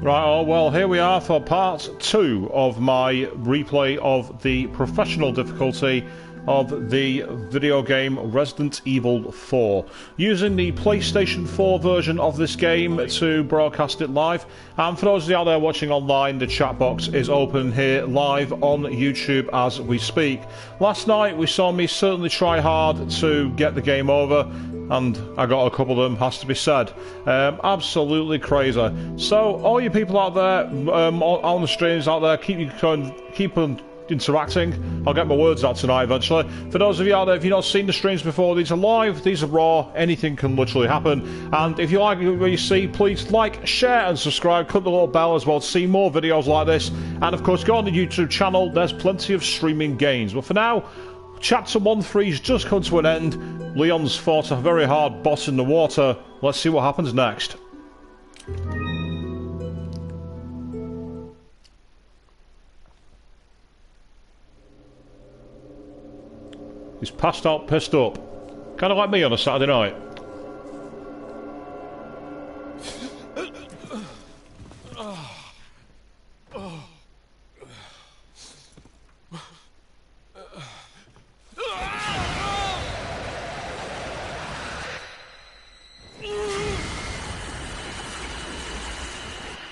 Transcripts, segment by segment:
Right, oh, well, here we are for part 2 of my replay of the professional difficulty of the video game Resident Evil 4. Using the PlayStation 4 version of this game to broadcast it live. And for those of you out there watching online, the chat box is open here live on YouTube as we speak. Last night we saw me certainly try hard to get the game over, and I got a couple of them, has to be said. Absolutely crazy. So, all you people out there, on the streams out there, keep on interacting. I'll get my words out tonight eventually. For those of you out there, if you've not seen the streams before, these are live, these are raw, anything can literally happen. And if you like what you see, please like, share and subscribe, click the little bell as well to see more videos like this. And of course, go on the YouTube channel, there's plenty of streaming games. But for now, Chapter 1-3's just come to an end. Leon's fought a very hard boss in the water. Let's see what happens next. He's passed out, pissed up. Kind of like me on a Saturday night.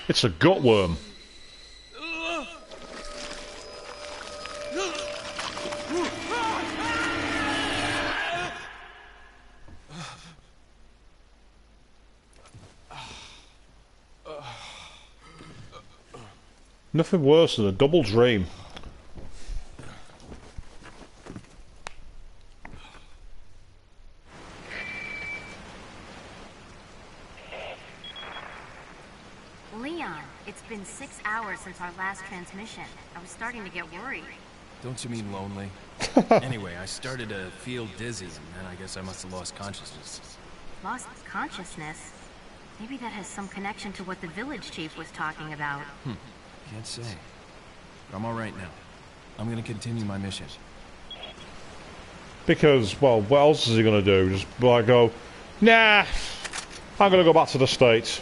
It's a gut worm. Nothing worse than a double dream. Leon, it's been 6 hours since our last transmission. I was starting to get worried. Don't you mean lonely? Anyway, I started to feel dizzy, and then I guess I must have lost consciousness. Lost consciousness? Maybe that has some connection to what the village chief was talking about. Can't say. But I'm alright now. I'm gonna continue my mission. Because, well, what else is he gonna do? Just like go, nah, I'm gonna go back to the States.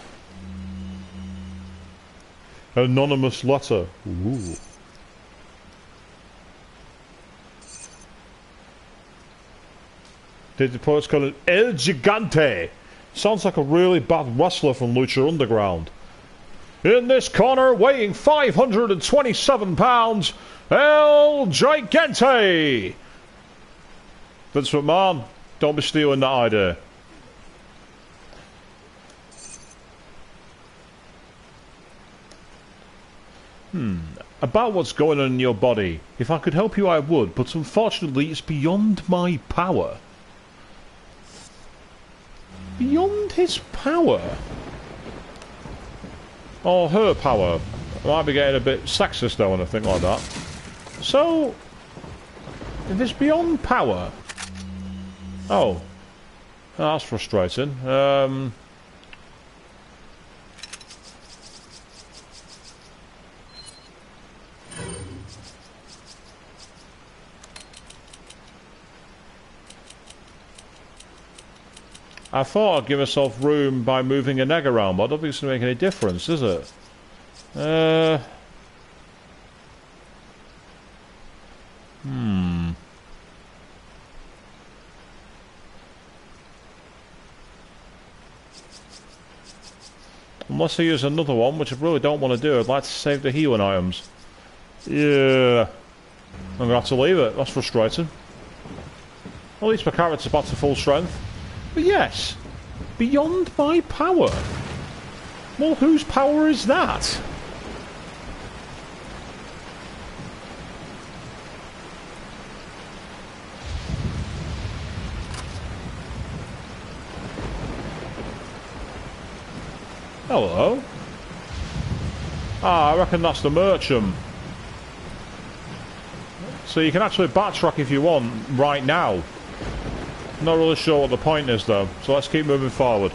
Anonymous letter. Ooh. The poet's called an El Gigante. Sounds like a really bad wrestler from Lucha Underground. In this corner, weighing 527 pounds, El Gigante! Vince McMahon, don't be stealing that idea. About what's going on in your body. If I could help you, I would, but unfortunately it's beyond my power. Beyond his power? Or her power. I might be getting a bit sexist though when I think like that. So, if it's beyond power... Oh. That's frustrating. I thought I'd give myself room by moving an egg around, but I don't think it's going to make any difference, is it? Unless I use another one, which I really don't want to do. I'd like to save the healing items. Yeah. I'm going to have to leave it. That's frustrating. At least my character's back to full strength. But yes, beyond my power. Well, whose power is that? Hello. Ah, I reckon that's the merchant. So you can actually backtrack if you want right now. Not really sure what the point is though, so let's keep moving forward.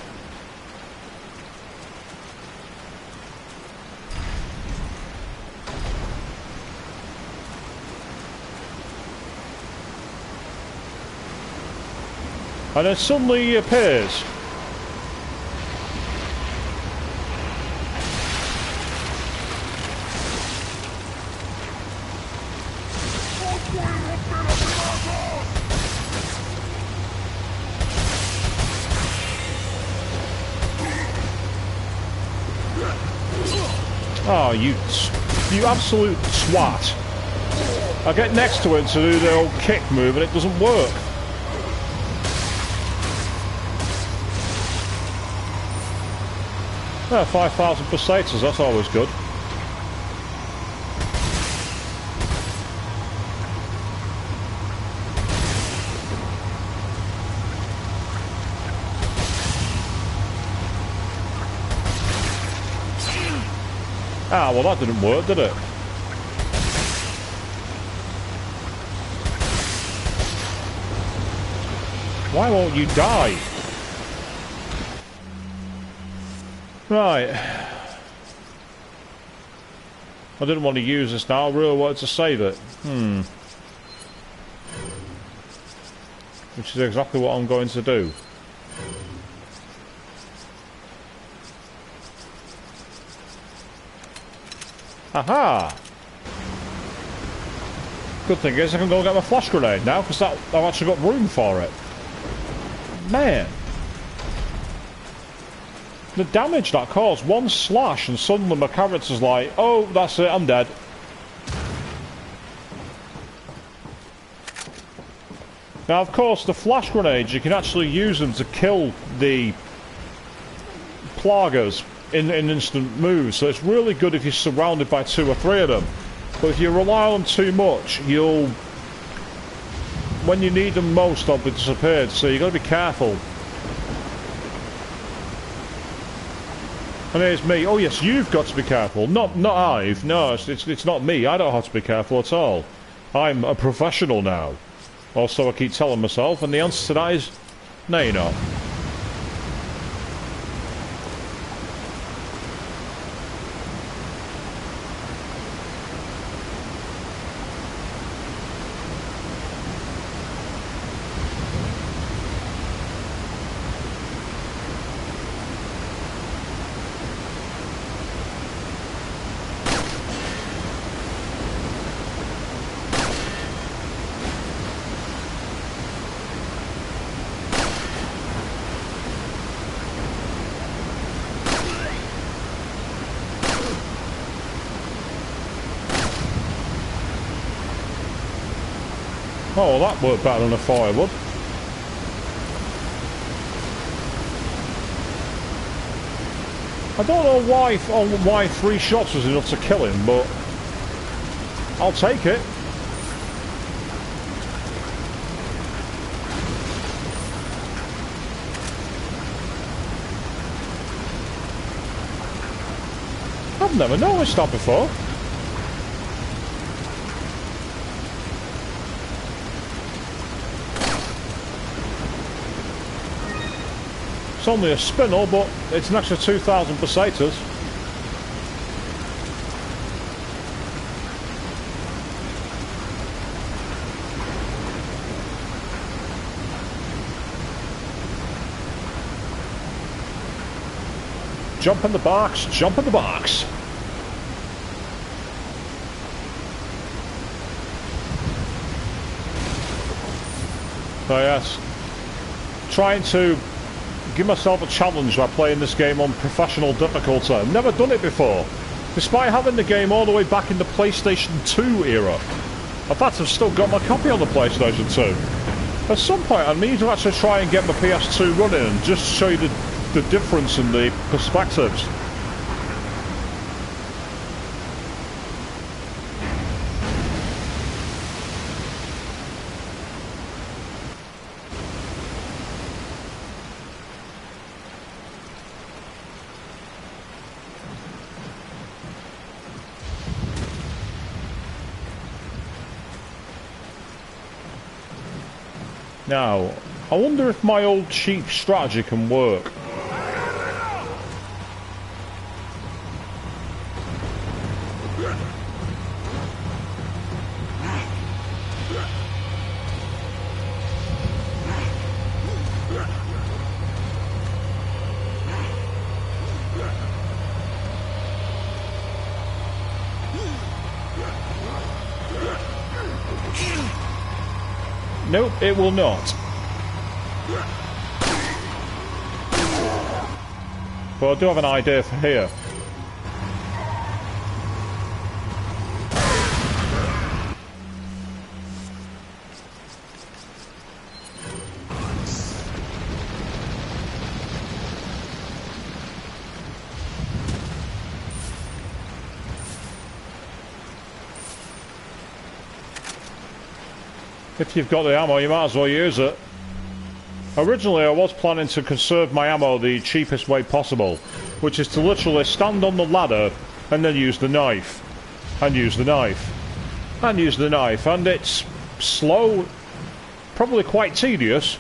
And then suddenly he appears. Oh, you absolute swat. I get next to it to do the old kick move and it doesn't work. Yeah, 5,000 pesetas, that's always good. Ah, well that didn't work, did it? Why won't you die? Right. I didn't want to use this now, I really wanted to save it. Which is exactly what I'm going to do. Aha! Good thing is I can go and get my flash grenade now, because I've actually got room for it. Man! The damage that caused, one slash and suddenly my character's like, oh, that's it, I'm dead. Now of course the flash grenades, you can actually use them to kill the plagas in instant moves, so it's really good if you're surrounded by 2 or 3 of them. But if you rely on them too much, you'll... when you need them most, they'll be disappeared, so you've got to be careful. And here's me. Oh yes, you've got to be careful. Not I've. No, it's not me. I don't have to be careful at all. I'm a professional now. Also, I keep telling myself, and the answer to that is, no you're not. Oh, well, that worked better than a firewood. I don't know why 3 shots was enough to kill him, but I'll take it. I've never noticed that before. It's only a spinel, but it's an extra 2,000 pesetas. Jump in the box, jump in the box. So yes, trying to give myself a challenge by playing this game on professional difficulty. I've never done it before, despite having the game all the way back in the PlayStation 2 era. In fact, I've still got my copy on the PlayStation 2. At some point I need to actually try and get my PS2 running and just show you the difference in the perspectives. Now, I wonder if my old cheap strategy can work. Nope, it will not. But I do have an idea for here. If you've got the ammo, you might as well use it. Originally, I was planning to conserve my ammo the cheapest way possible, which is to literally stand on the ladder and then use the knife. And use the knife. And use the knife. And it's slow, probably quite tedious,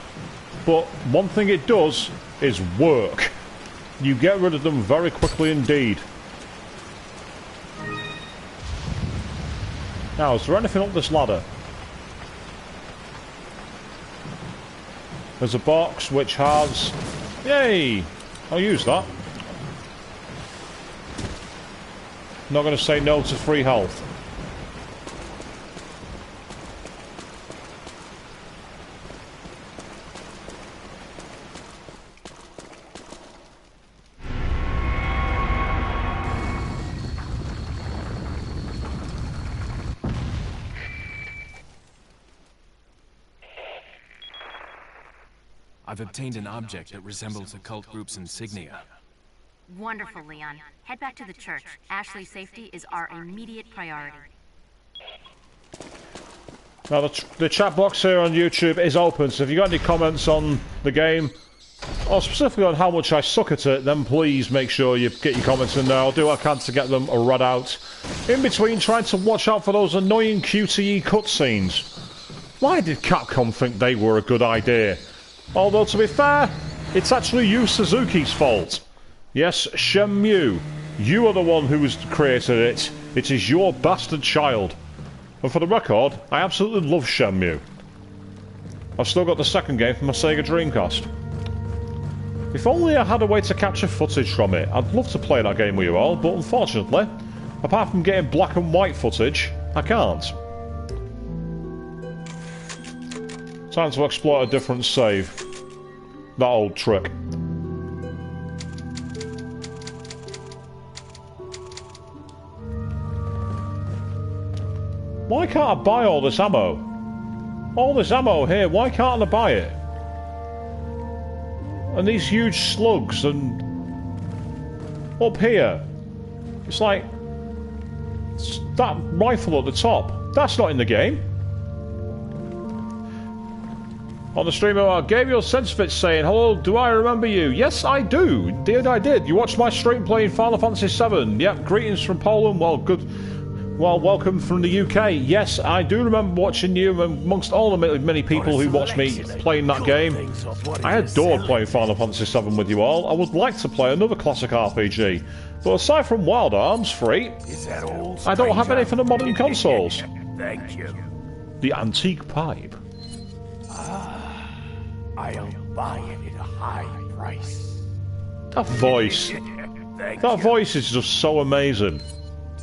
but one thing it does is work. You get rid of them very quickly indeed. Now, is there anything up this ladder? There's a box which has... Yay! I'll use that. Not going to say no to free health. I've obtained an object that resembles the cult group's insignia. Wonderful, Leon. Head back to the church. Ashley's safety is our immediate priority. Now, the chat box here on YouTube is open, so if you've got any comments on the game, or specifically on how much I suck at it, then please make sure you get your comments in there. I'll do what I can to get them read out. In between, trying to watch out for those annoying QTE cutscenes. Why did Capcom think they were a good idea? Although, to be fair, it's actually Yu Suzuki's fault. Yes, Shenmue, you are the one who has created it. It is your bastard child. And for the record, I absolutely love Shenmue. I've still got the second game from my Sega Dreamcast. If only I had a way to capture footage from it, I'd love to play that game with you all, but unfortunately, apart from getting black and white footage, I can't. Time to exploit a different save. That old trick. Why can't I buy all this ammo? All this ammo here, why can't I buy it? And these huge slugs, and... up here. It's like... that rifle at the top. That's not in the game. On the streamer, Gabriel Sensfitz saying, hello, do I remember you? Yes, I do. Indeed, I did. You watched my stream playing Final Fantasy VII. Yep, greetings from Poland. Well, good. Well, welcome from the UK. Yes, I do remember watching you amongst all the many people who watched me playing that game. I adored playing Final Fantasy VII with you all. I would like to play another classic RPG. But aside from Wild Arms, free, I don't have any for the modern consoles. Thank you. The antique pipe. I'll buy it at a high price. That voice. That voice is just so amazing.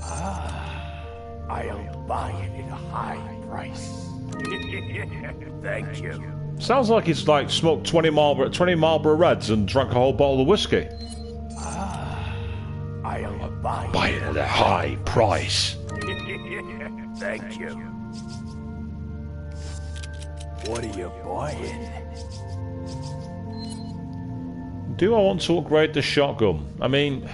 I'll buy it at a high price. Thank you. Sounds like he's like smoked 20 Marlboro Reds and drank a whole bottle of whiskey. I'll Buy it at a high price. Thank you. What are you buying? Do I want to upgrade the shotgun? I mean,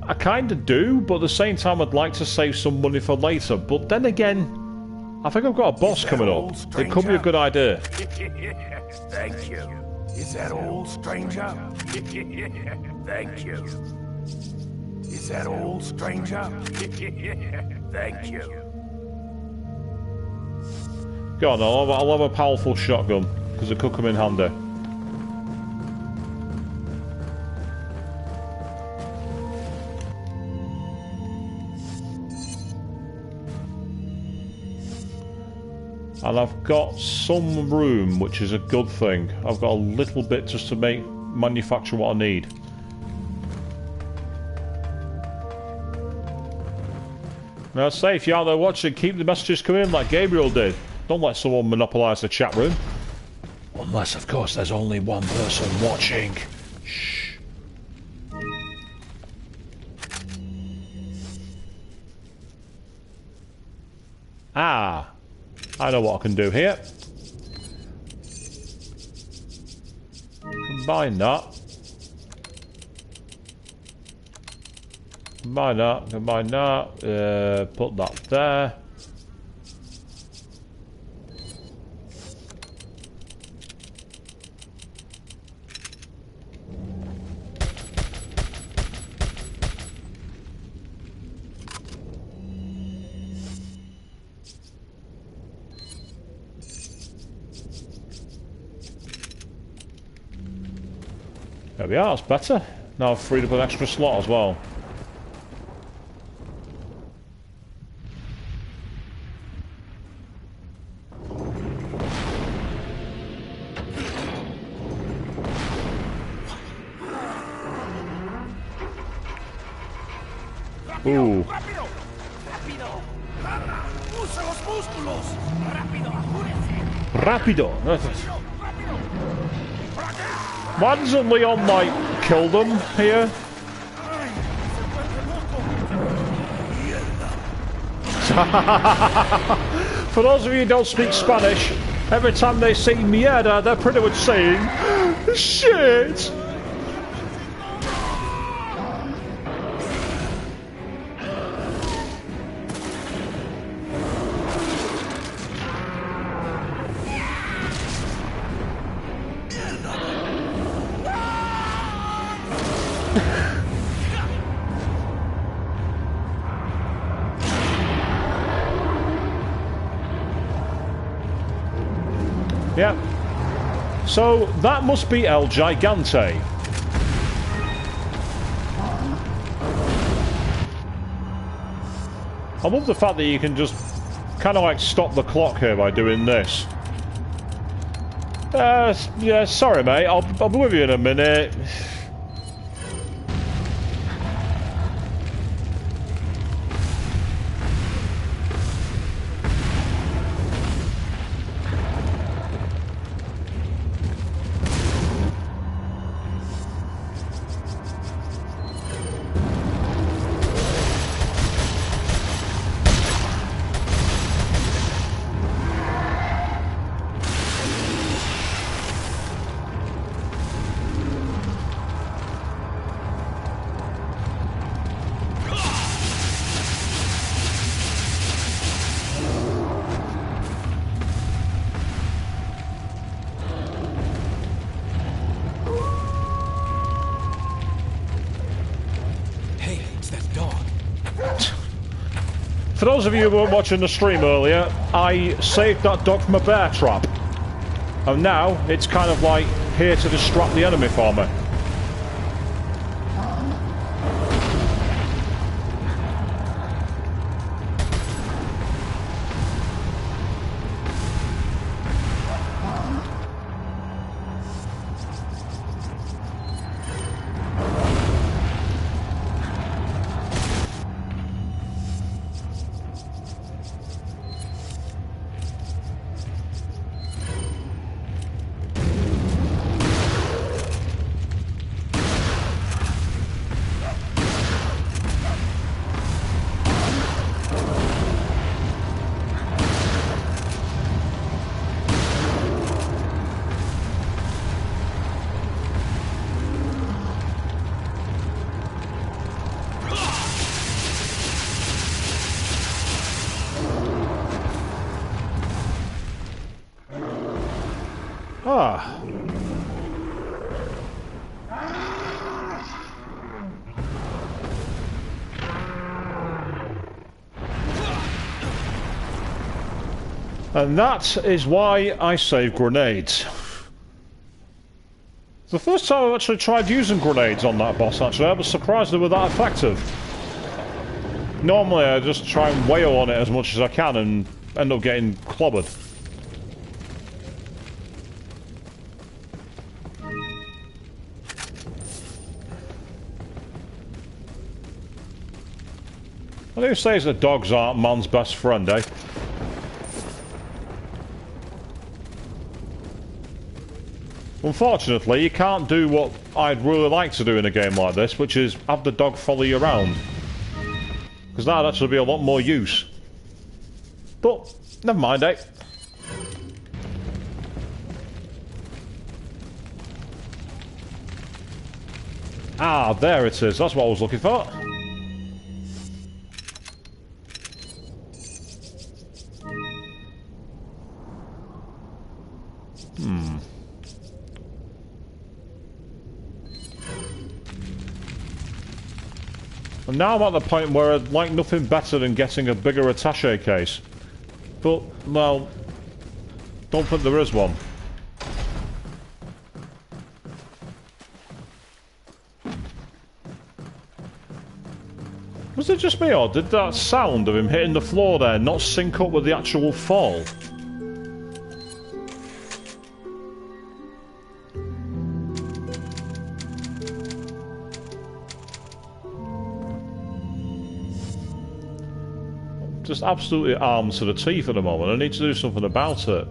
I kind of do, but at the same time I'd like to save some money for later. But then again, I think I've got a boss coming up. It could be a good idea. Thank you. Is that all, stranger? Thank you. Is that all, stranger? Thank you. Go on, I'll have a powerful shotgun, because it could come in handy. And I've got some room, which is a good thing. I've got a little bit just to manufacture what I need. Now, say if you're out there watching, keep the messages coming like Gabriel did. Don't let someone monopolise the chat room. Unless, of course, there's only one person watching. Shh. Ah. I know what I can do here. Combine that. Combine that. Put that there. There we are, that's better. Now I've freed up an extra slot as well. Ooh. Rapido. Why doesn't Leon, like, kill them here? For those of you who don't speak Spanish, every time they say mierda, they're pretty much saying shit. Yeah. So that must be El Gigante. I love the fact that you can just kind of like stop the clock here by doing this. Yeah, sorry mate, I'll be with you in a minute. For those of you who weren't watching the stream earlier, I saved that dog from a bear trap. And now, it's kind of like here to distract the enemy for me. Ah. And that is why I save grenades. The first time I've actually tried using grenades on that boss, actually, I was surprised they were that effective. Normally I just try and wail on it as much as I can and end up getting clobbered. Well, who says that dogs aren't man's best friend, eh? Unfortunately, you can't do what I'd really like to do in a game like this, which is have the dog follow you around. Because that'd actually be a lot more use. But, never mind, eh? Ah, there it is. That's what I was looking for. And now I'm at the point where I'd like nothing better than getting a bigger attaché case. But, well, don't think there is one. Was it just me, or did that sound of him hitting the floor there not sync up with the actual fall? Just absolutely arms to the teeth at the moment. I need to do something about it.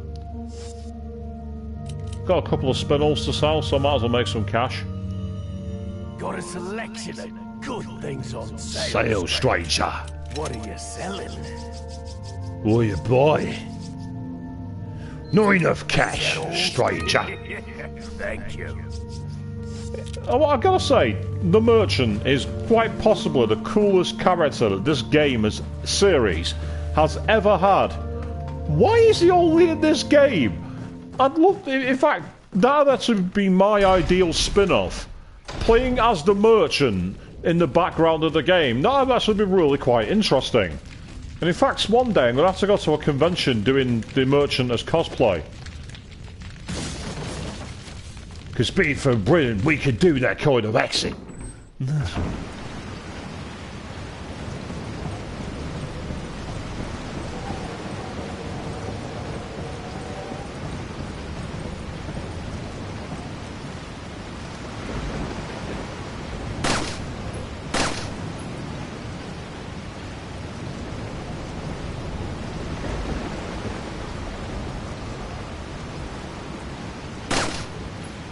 Got a couple of spinels to sell, so I might as well make some cash. Got a selection of good things on sale, stranger. What are you selling? What you buy? Not enough cash, stranger. Thank you. Oh, I've got to say, the merchant is quite possibly the coolest character that this series has ever had. Why is he only in this game? I'd love, in fact, that'd actually be my ideal spin-off. Playing as the merchant in the background of the game. That'd actually be really quite interesting. And in fact, one day I'm going to have to go to a convention doing the merchant as cosplay. Because being from Britain, we could do that kind of accent.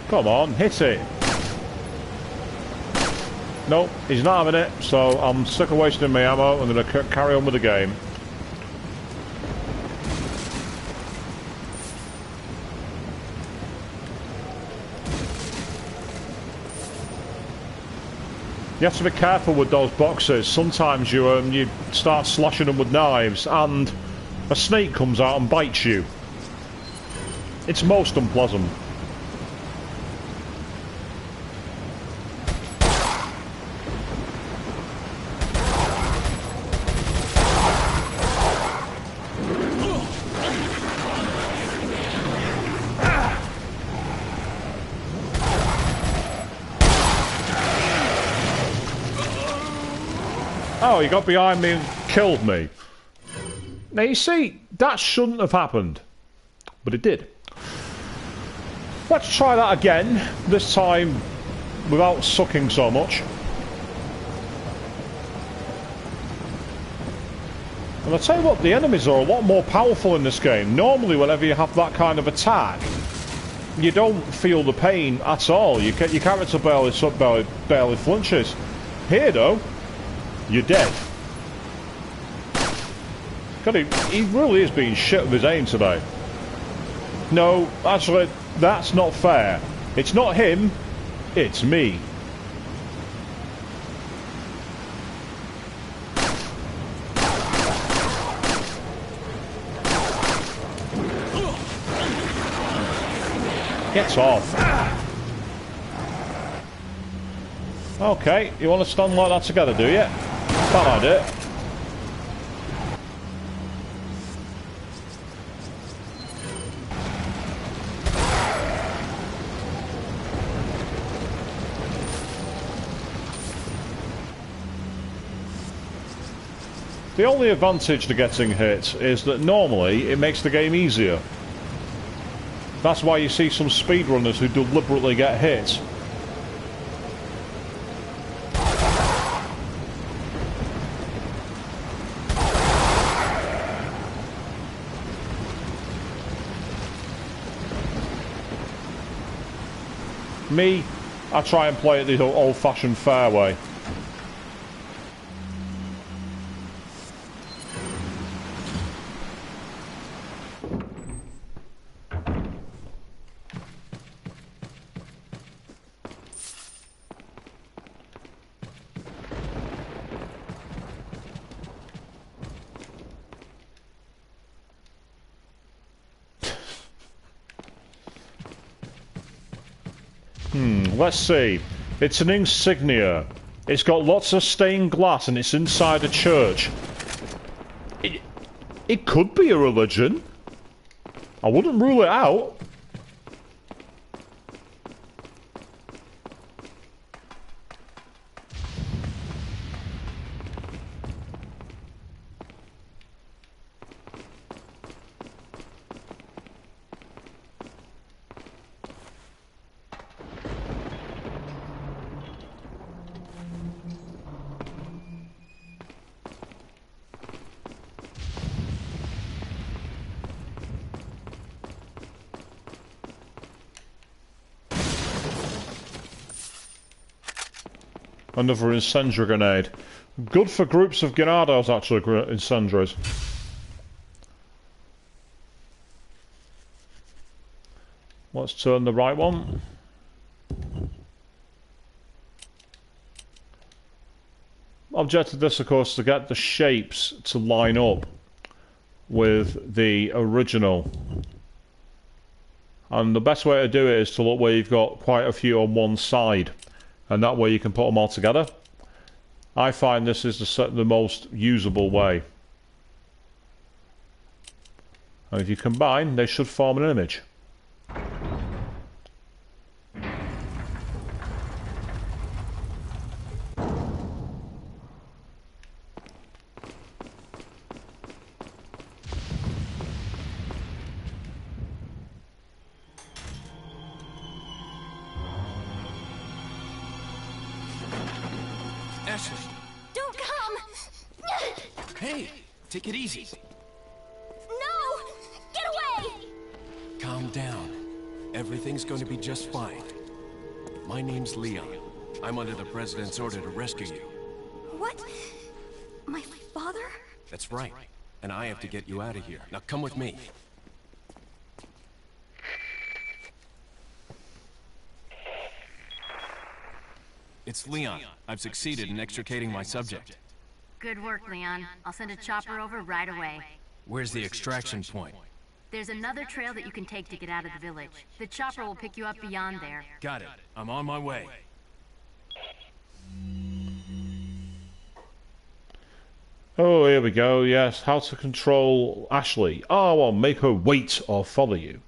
Come on, hit it. Nope, he's not having it, so I'm sick of wasting my ammo. I'm going to carry on with the game. You have to be careful with those boxes. Sometimes you start slashing them with knives and a snake comes out and bites you. It's most unpleasant. Oh, he got behind me and killed me. Now you see, that shouldn't have happened. But it did. Let's try that again. This time without sucking so much. And I'll tell you what, the enemies are a lot more powerful in this game. Normally whenever you have that kind of attack, you don't feel the pain at all. Your character barely flinches. Here though, you're dead. God, he really is being shit with his aim today. No, actually, that's not fair. It's not him, it's me. Get off. Okay, you want to stand like that together, do you? Bad idea. The only advantage to getting hit is that normally it makes the game easier. That's why you see some speedrunners who deliberately get hit. Me, I try and play it the old-fashioned fair way. Let's see. It's an insignia. It's got lots of stained glass and it's inside a church. It could be a religion. I wouldn't rule it out. Another incendiary grenade. Good for groups of Ganados, actually, incendiaries. Let's turn the right one. Objective of this, of course, is to get the shapes to line up with the original. And the best way to do it is to look where you've got quite a few on one side. And that way you can put them all together. I find this is the most usable way. And if you combine, they should form an image. Ashley! Don't come! Hey! Take it easy. No! Get away! Calm down. Everything's going to be just fine. My name's Leon. I'm under the President's order to rescue you. What? My father? That's right. And I have to get you out of here. Now come with me. It's Leon. I've succeeded in extricating my subject. Good work, Leon. I'll send a chopper over right away. Where's the extraction point? There's another trail that you can take to get out of the village. The chopper will pick you up beyond there. Got it. I'm on my way. Oh, here we go, yes. How to control Ashley. Oh, well, make her wait or follow you.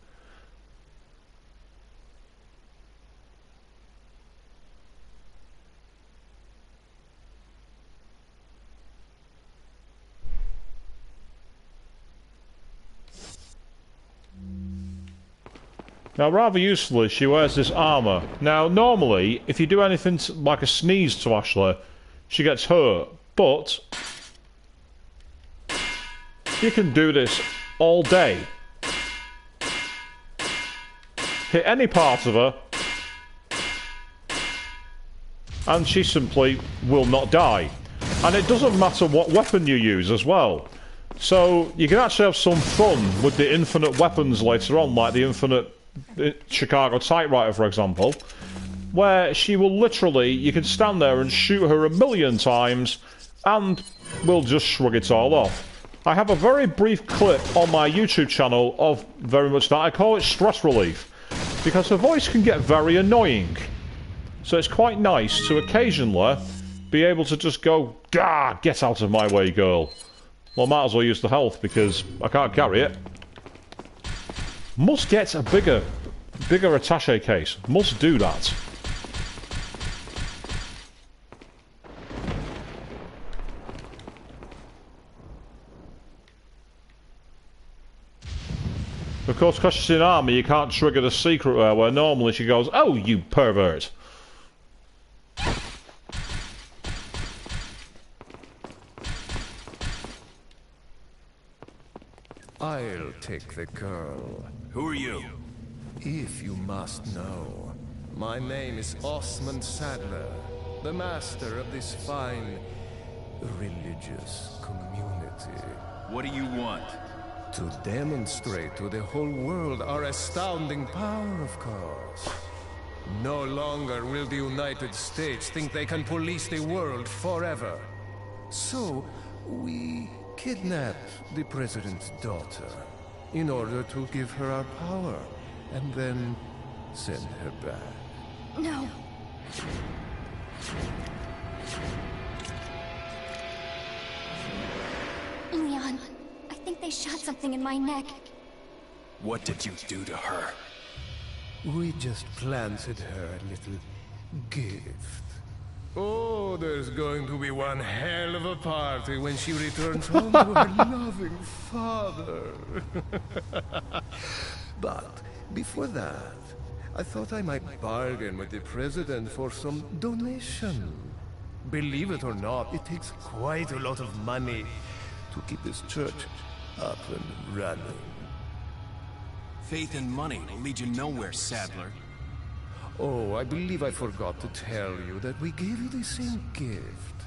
Now, rather usefully, she wears this armour. Now, normally, if you do anything like a sneeze to Ashley, she gets hurt. But you can do this all day. Hit any part of her, and she simply will not die. And it doesn't matter what weapon you use as well. So you can actually have some fun with the infinite weapons later on, like the infinite Chicago typewriter, for example, where she will literally, you can stand there and shoot her 1,000,000 times and will just shrug it all off. I have a very brief clip on my YouTube channel of very much that. I call it stress relief, because her voice can get very annoying. So it's quite nice to occasionally be able to just go, "Gah, get out of my way, girl." Well, might as well use the health, because I can't carry it. Must get a bigger attaché case. Must do that. Of course, because she's in army, you can't trigger the secret where normally she goes, "Oh, you pervert." I'll take the girl. Who are you? If you must know, my name is Osmond Sadler, the master of this fine religious community. What do you want? To demonstrate to the whole world our astounding power, of course. No longer will the United States think they can police the world forever. So, we kidnap the president's daughter in order to give her our power and then send her back. No. Leon, I think they shot something in my neck. What did you do to her? We just planted her a little gift. Oh, there's going to be one hell of a party when she returns home to her loving father. But before that, I thought I might bargain with the president for some donation. Believe it or not, it takes quite a lot of money to keep this church up and running. Faith and money will lead you nowhere, Sadler. Oh, I believe I forgot to tell you that we gave you the same gift.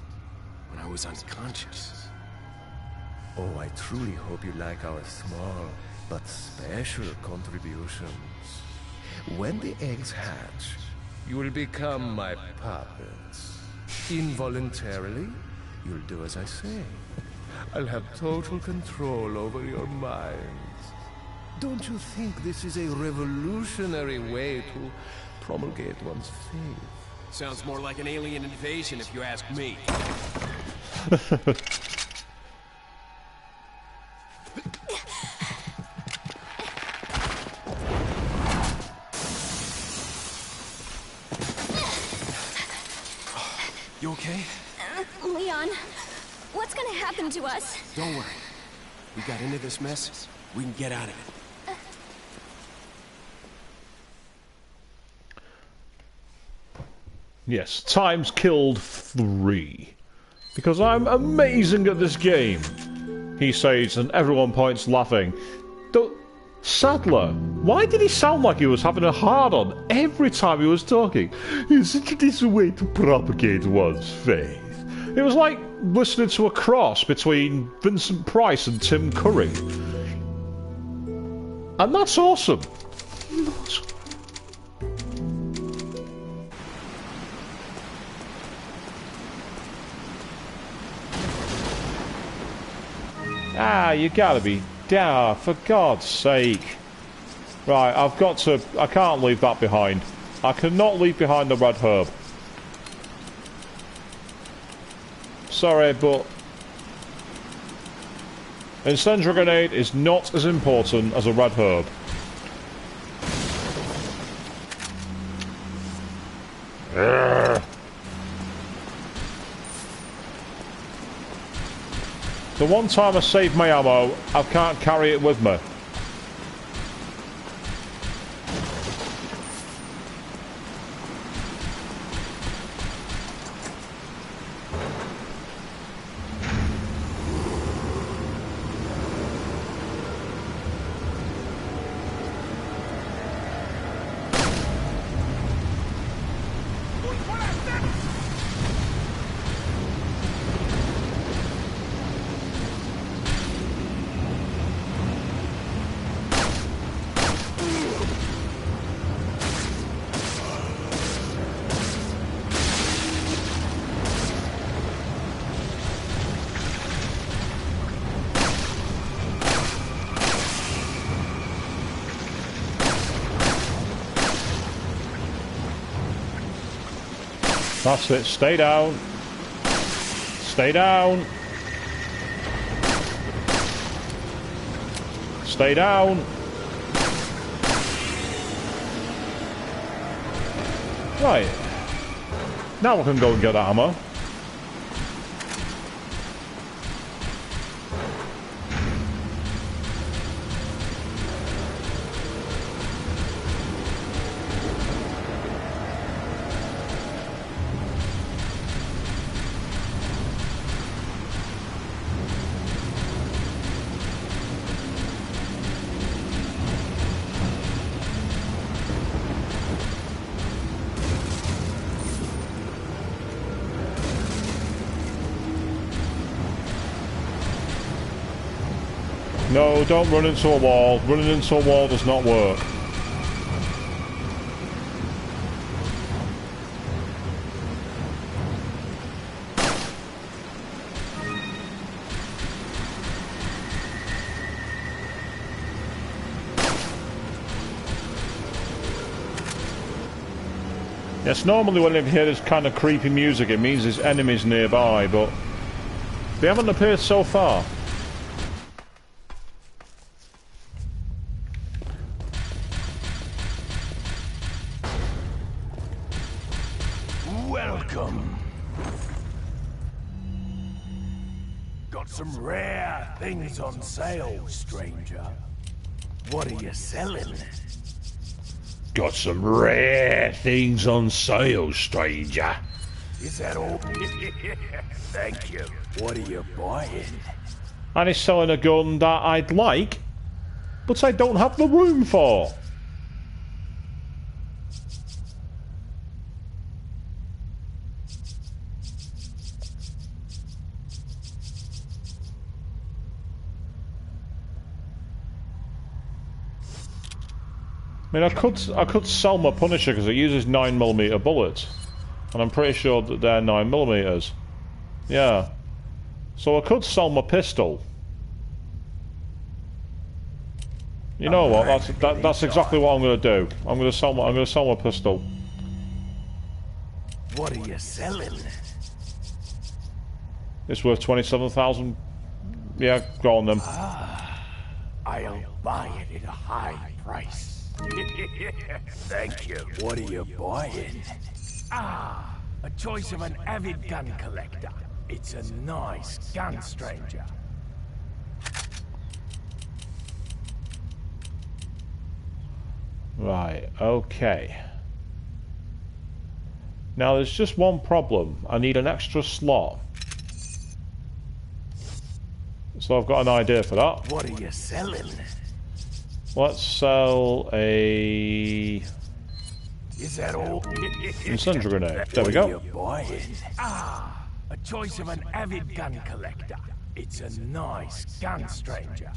When I was unconscious. Oh, I truly hope you like our small but special contributions. When the eggs hatch, you will become my puppets. Involuntarily, you'll do as I say. I'll have total control over your minds. Don't you think this is a revolutionary way to promulgate one's faith? Sounds more like an alien invasion if you ask me. You okay? Leon, what's gonna happen to us? Don't worry. We got into this mess. We can get out of it. Yes, times killed 3. Because I'm amazing at this game, he says, and everyone points laughing. Sadler, why did he sound like he was having a hard-on every time he was talking? Isn't this a way to propagate one's faith? It was like listening to a cross between Vincent Price and Tim Curry. And that's awesome. Ah, you gotta be down, for God's sake. Right, I can't leave that behind. I cannot leave behind the red herb. Sorry, but incendiary grenade is not as important as a red herb. The one time I saved my ammo, I can't carry it with me. That's it, stay down. Stay down. Stay down. Right. Now we can go and get that ammo. No, don't run into a wall. Running into a wall does not work. Yes, normally when you hear this kind of creepy music, it means there's enemies nearby, but they haven't appeared so far. Welcome. Got some rare things on sale, stranger. What are you selling? Got some rare things on sale, stranger. Is that all? Thank you. What are you buying? And he's selling a gun that I'd like, but I don't have the room for. I mean, I could sell my Punisher because it uses 9mm bullets, and I'm pretty sure that they're 9mm. Yeah, so I could sell my pistol. You know what? That's exactly what I'm going to do. I'm going to sell my pistol. What are you selling? It's worth 27,000. Yeah, go on then. I'll buy it at a high price. Thank you. What are you buying? Ah, a choice of an avid gun collector. It's a nice gun, stranger. Right, okay. Now there's just one problem. I need an extra slot. So I've got an idea for that. What are you selling? Let's sell a... Is that all? incendiary grenade. There we go. Ah, a choice of an avid gun collector. It's a nice gun, stranger.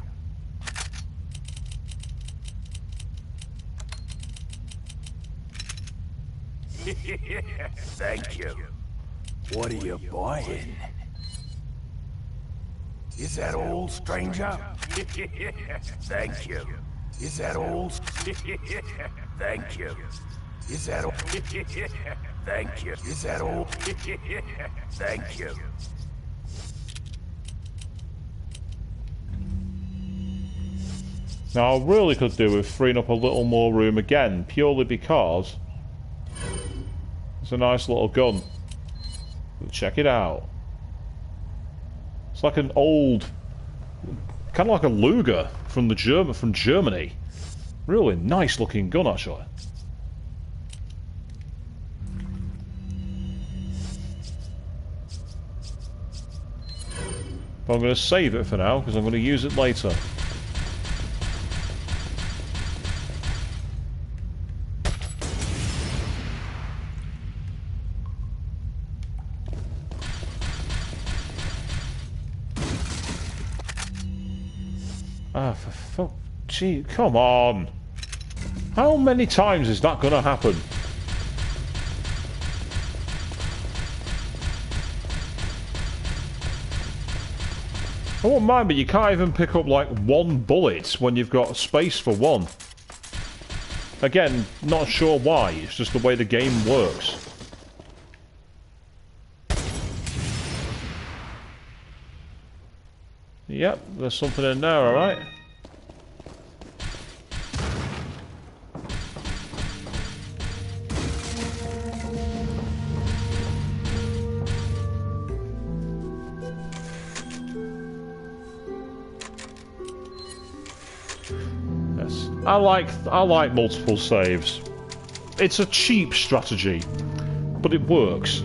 Thank you. What are you buying? Is that all, stranger? Thank you. Is that all? Thank you. Is that all? Thank you. Is that all? Thank you. Now I really could do with freeing up a little more room again, purely because it's a nice little gun. Check it out. It's like an old, kind of like a Luger from Germany. Really nice looking gun, actually. But I'm going to save it for now because I'm going to use it later. Ah, for fuck... Gee, come on! How many times is that gonna happen? I won't mind, but you can't even pick up, like, one bullet when you've got space for one. Again, not sure why, it's just the way the game works. Yep, there's something in there, alright. Yes, I like multiple saves. It's a cheap strategy, but it works.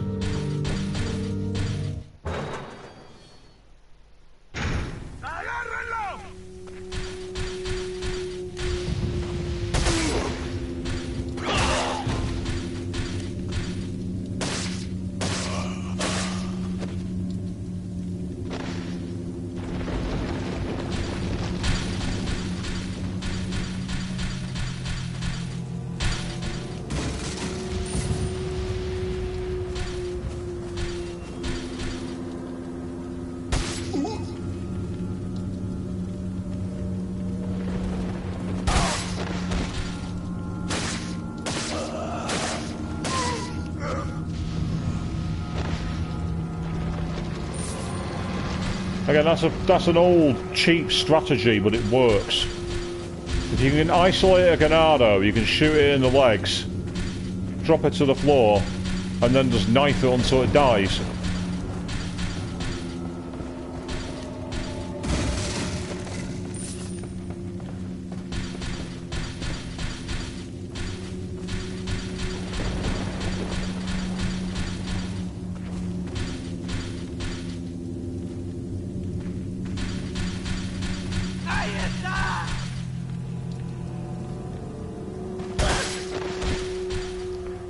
Again, that's an old, cheap strategy, but it works. If you can isolate a Ganado, you can shoot it in the legs, drop it to the floor, and then just knife it until it dies.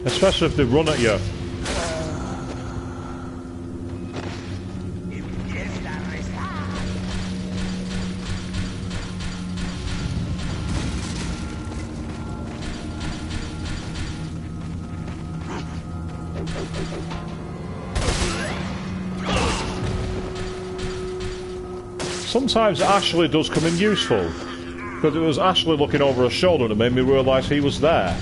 Especially if they run at you. sometimes it actually does come in useful. Because it was Ashley looking over her shoulder that made me realise he was there.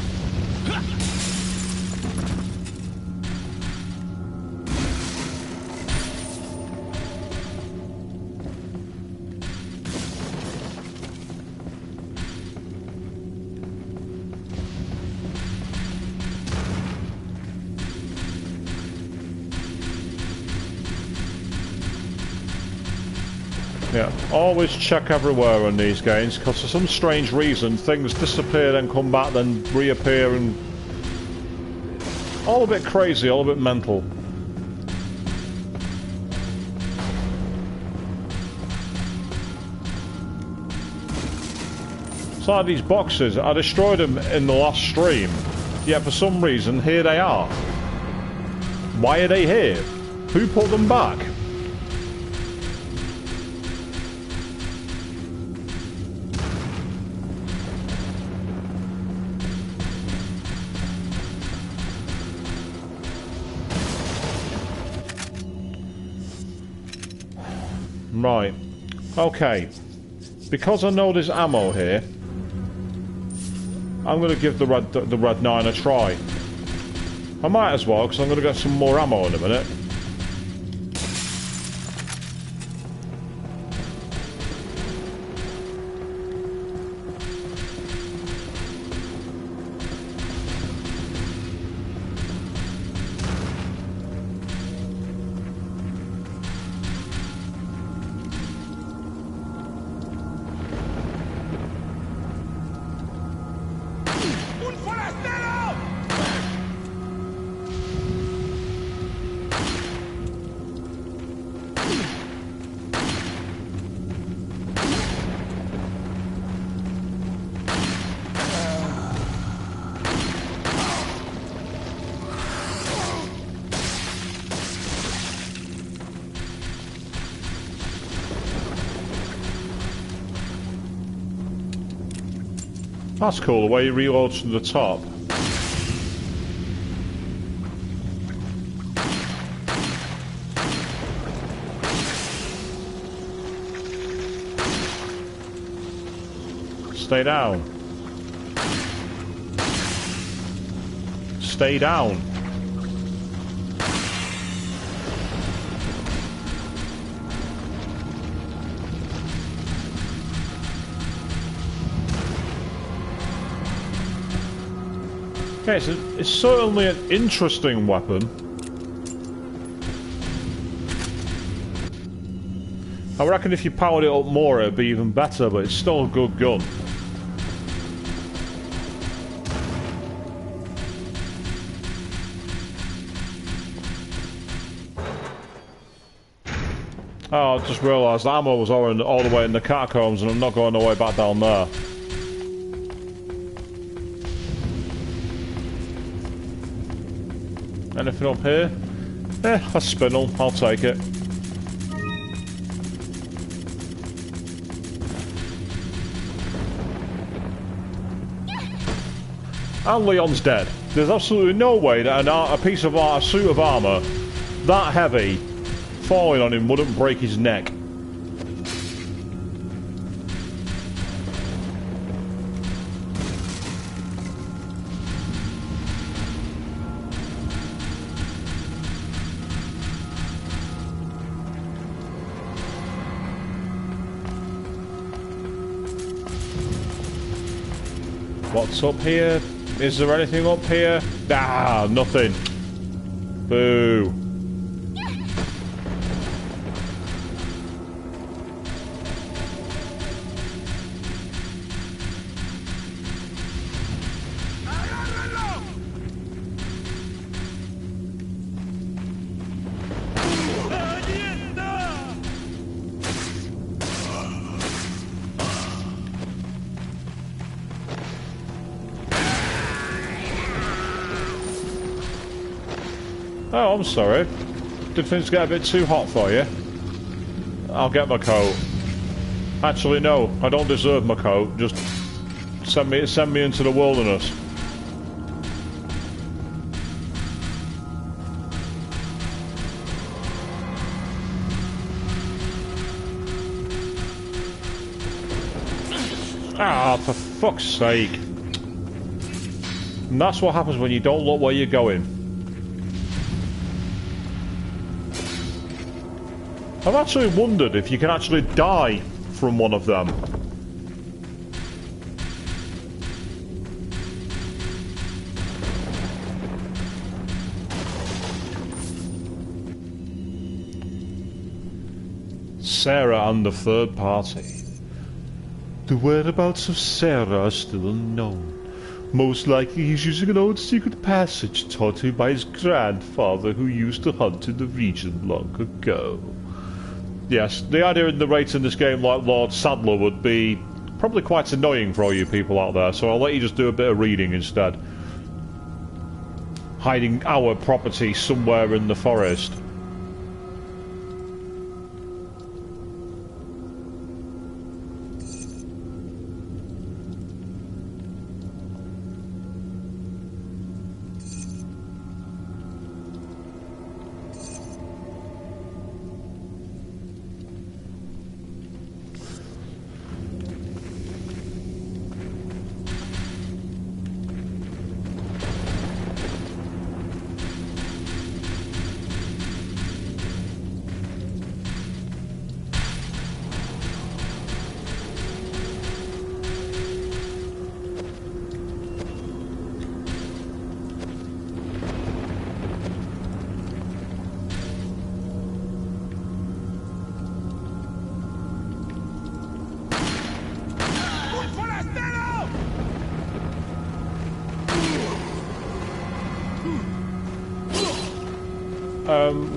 Yeah, always check everywhere in these games, because for some strange reason things disappear then come back then reappear and... all a bit crazy, all a bit mental. It's like these boxes, I destroyed them in the last stream, yet for some reason here they are. Why are they here? Who put them back? Right, okay, because I know there's ammo here, I'm going to give the red 9 a try. I might as well, because I'm going to get some more ammo in a minute. That's cool, the way he reloads from the top. Stay down. Stay down. Okay, so it's certainly an interesting weapon. I reckon if you powered it up more it'd be even better, but it's still a good gun. Oh, I just realised the ammo was all the way in the catacombs and I'm not going all the way back down there. Anything up here? A spinel. I'll take it. And Leon's dead. There's absolutely no way that a piece of a suit of armour that heavy falling on him wouldn't break his neck. What's up here? Is there anything up here? Ah, nothing. Boo. Oh, I'm sorry. Did things get a bit too hot for you? I'll get my coat. Actually, no. I don't deserve my coat. Just send me into the wilderness. Ah, for fuck's sake. And that's what happens when you don't look where you're going. I've actually wondered if you can actually die from one of them. Sarah and the third party. The whereabouts of Sarah are still unknown. Most likely he's using an old secret passage taught him by his grandfather who used to hunt in the region long ago. Yes, the idea of narrating this game like Lord Sadler would be probably quite annoying for all you people out there, so I'll let you just do a bit of reading instead. Hiding our property somewhere in the forest.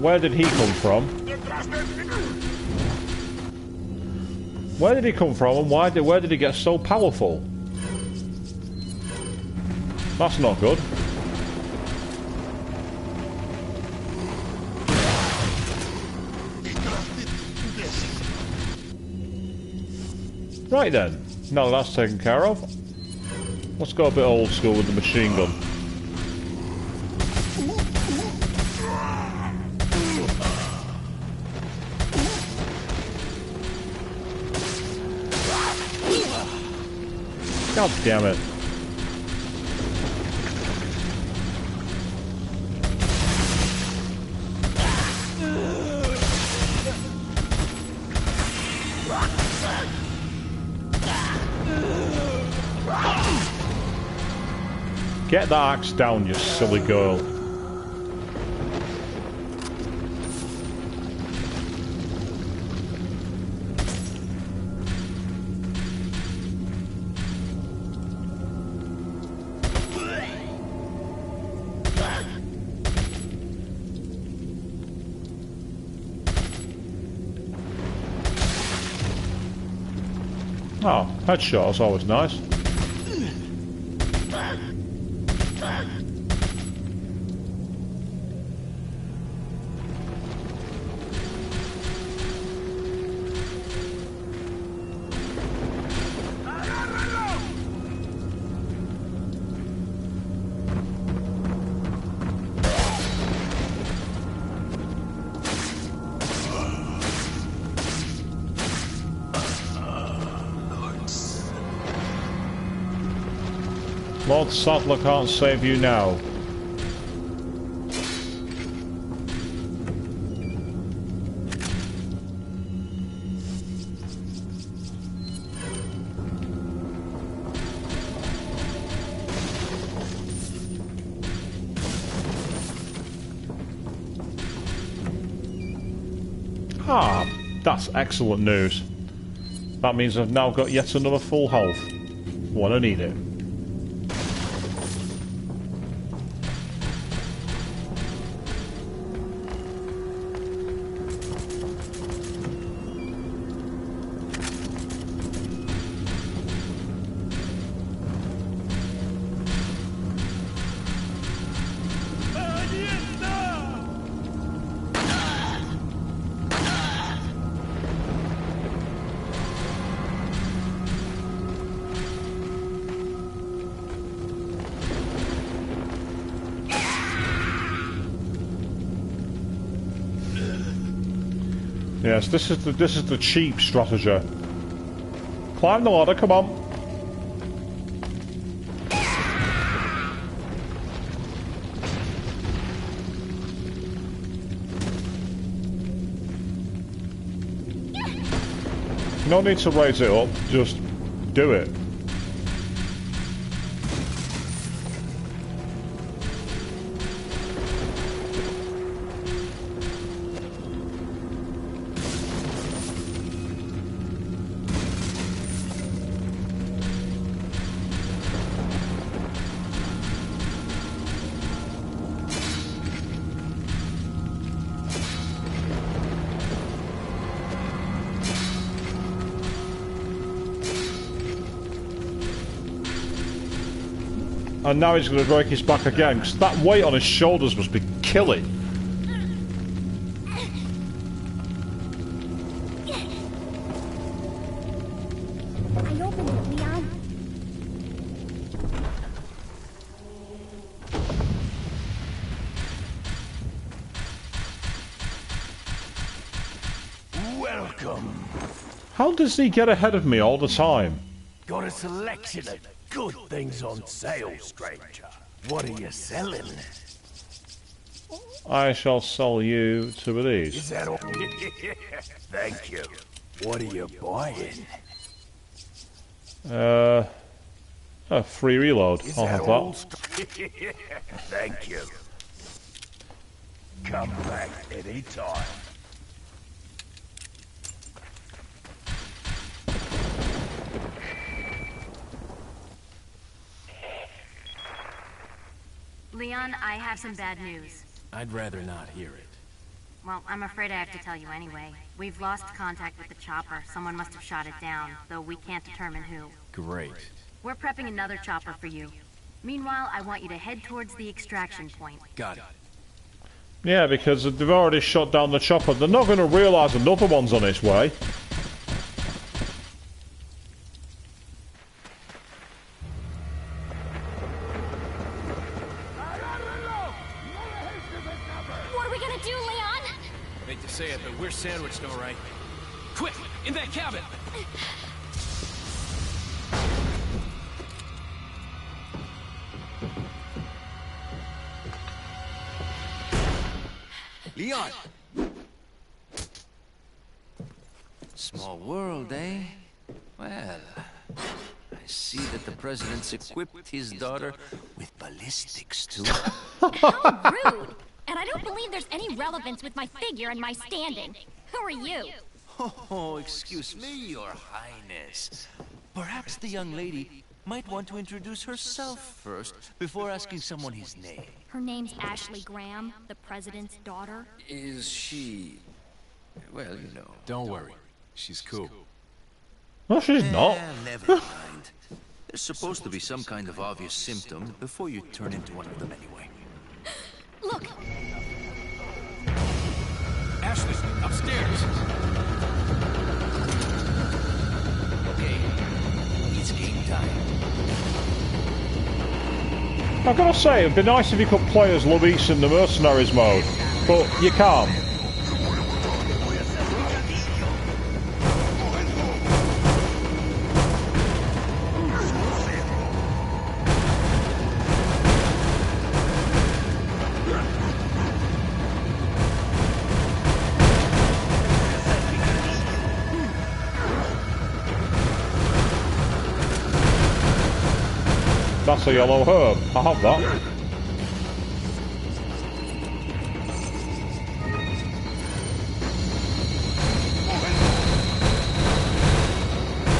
Where did he come from? Where did he come from and where did he get so powerful? That's not good. Right then, now that that's taken care of, let's go a bit old school with the machine gun. God damn it. Get that axe down, you silly girl. Oh, headshot is always nice. Lord Sadler can't save you now. Ah, that's excellent news. That means I've now got yet another full health when I need it. Yes, this is the cheap strategy. Climb the ladder, come on. No need to raise it up, just do it. And now he's going to break his back again, because that weight on his shoulders must be killing. I opened it, Leon. Welcome. How does he get ahead of me all the time? Got a selection of good things on sale, stranger. What are you selling? I shall sell you two of Is these. that all? Thank you. What are you buying? A free reload. Is I'll that have all? that. Thank you. Come back anytime. Leon, I have some bad news. I'd rather not hear it. Well, I'm afraid I have to tell you anyway. We've lost contact with the chopper. Someone must have shot it down, though we can't determine who. Great. We're prepping another chopper for you. Meanwhile, I want you to head towards the extraction point. Got it. Yeah, because they've already shot down the chopper. They're not going to realise another one's on its way. What are we gonna do, Leon? Hate to say it, but we're sandwiched all right. Quick, in that cabin! Leon! Small world, eh? Well, I see that the president's equipped his daughter with ballistics, too. How rude! And I don't believe there's any relevance with my figure and my standing. Who are you? Oh, excuse me, Your Highness. Perhaps the young lady might want to introduce herself first, before asking someone his name. Her name's Ashley Graham, the president's daughter. Is she... well, you know... Don't worry. She's cool. No, she's not. Never mind. There's supposed to be some kind of obvious symptom before you turn into one of them anyway. Look! Ashley, upstairs! Okay, it's game time. I've got to say, it'd be nice if you could play as Luis in the Mercenaries mode, but you can't. That's a yellow herb. I have that.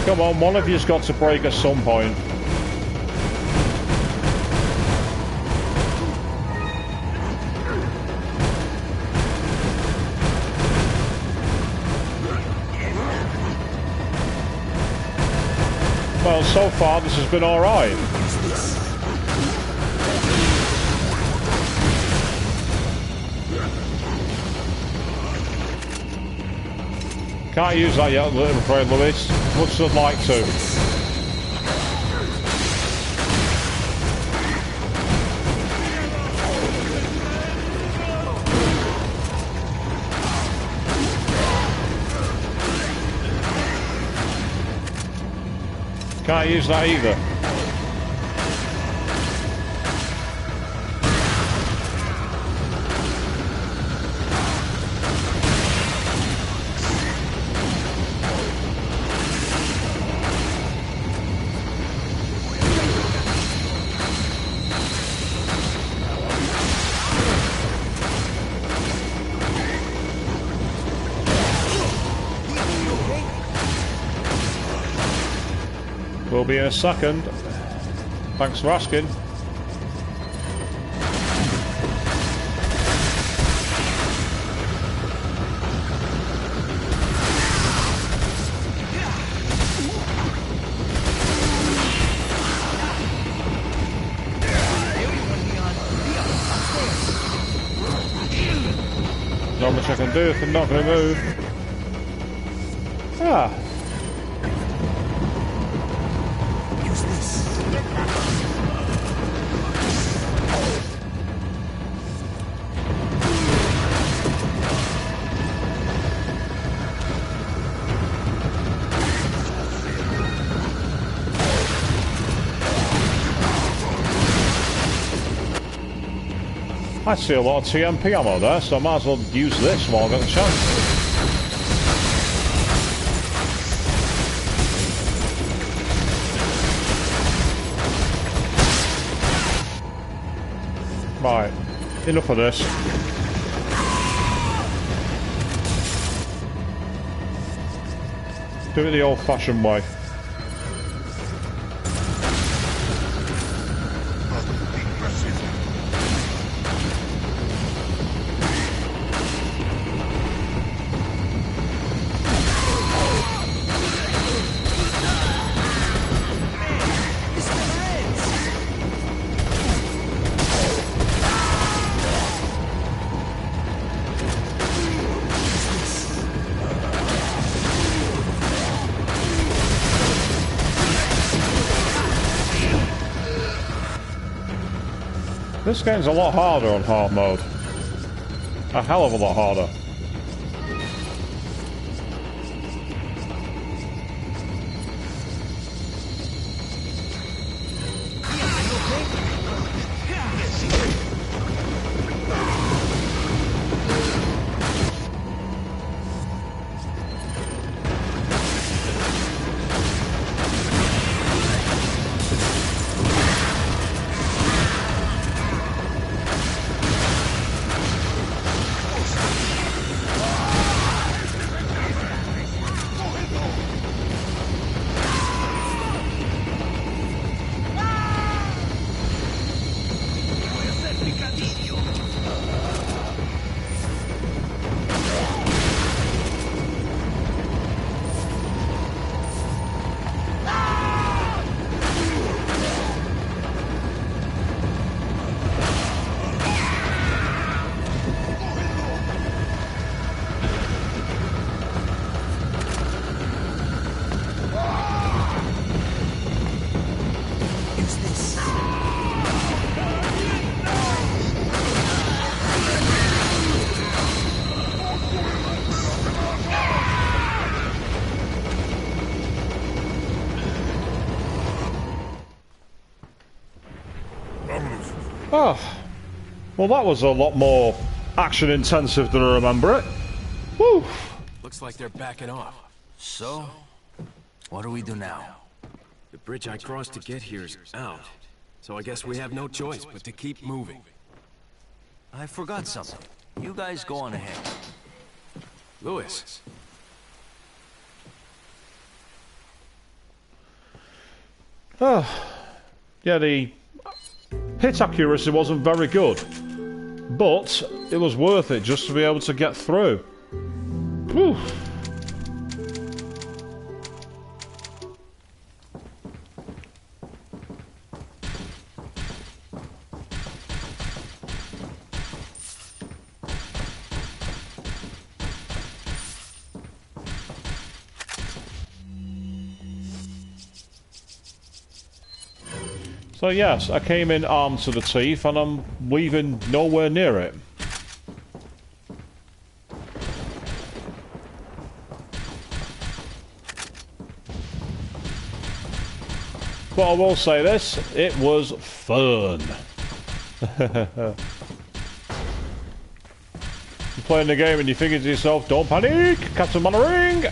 Come on, one of you's got to break at some point. Well, so far this has been alright. Can't use that yet, I'm afraid, Luis. Much as I'd like to. Can't use that either. Will be in a second. Thanks for asking. Not much I can do if I'm not going to move. Ah. Use this. I see a lot of TMP ammo there, so I might as well use this while I've got the chance. Right, enough of this. Do it the old-fashioned way. This game's a lot harder on hard mode. A hell of a lot harder. Oh, well that was a lot more action intensive than I remember it. Woo! Looks like they're backing off. So, what do we do now? The bridge I crossed to get here is out. So I guess we have no choice but to keep moving. I forgot something. You guys go on ahead. Lewis. Oh, yeah, the hit accuracy wasn't very good, but it was worth it just to be able to get through. Whew. So yes, I came in armed to the teeth and I'm leaving nowhere near it. But I will say this, it was fun. You're playing the game and you're thinking to yourself, don't panic, Captain Mannering!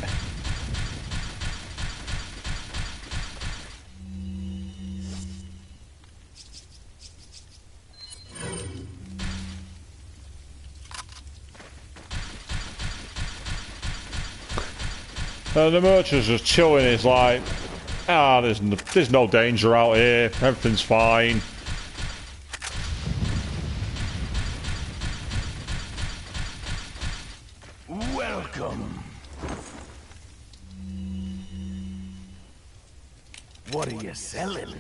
The merchant's just chilling, he's like, Ah, there's no danger out here. Everything's fine. Welcome. What are you selling?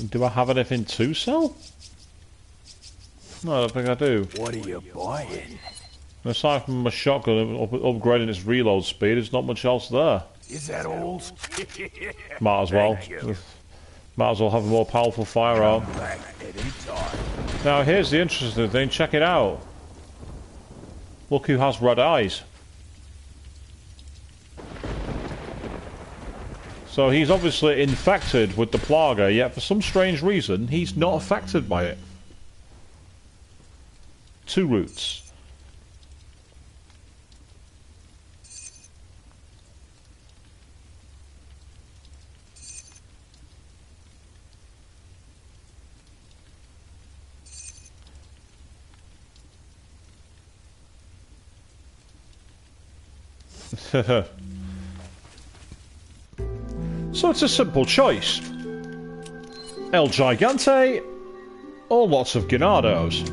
Do I have anything to sell? No, I don't think I do. What are you buying? Aside from my shotgun upgrading its reload speed, there's not much else there. Is that all? Might as well. Might as well have a more powerful firearm. Back anytime. Now here's the interesting thing, check it out. Look who has red eyes. So he's obviously infected with the Plaga, yet for some strange reason he's not affected by it. 2 routes. So it's a simple choice. El Gigante or lots of Ganados.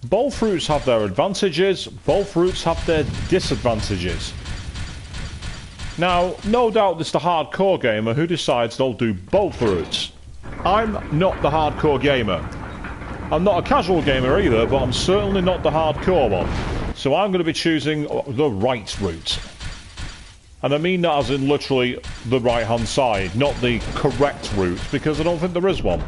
Both routes have their advantages, both routes have their disadvantages. Now, no doubt there's the hardcore gamer who decides they'll do both routes. I'm not the hardcore gamer. I'm not a casual gamer either, but I'm certainly not the hardcore one. So I'm going to be choosing the right route. And I mean that as in literally the right-hand side, not the correct route, because I don't think there is one.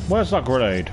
Where's that grenade?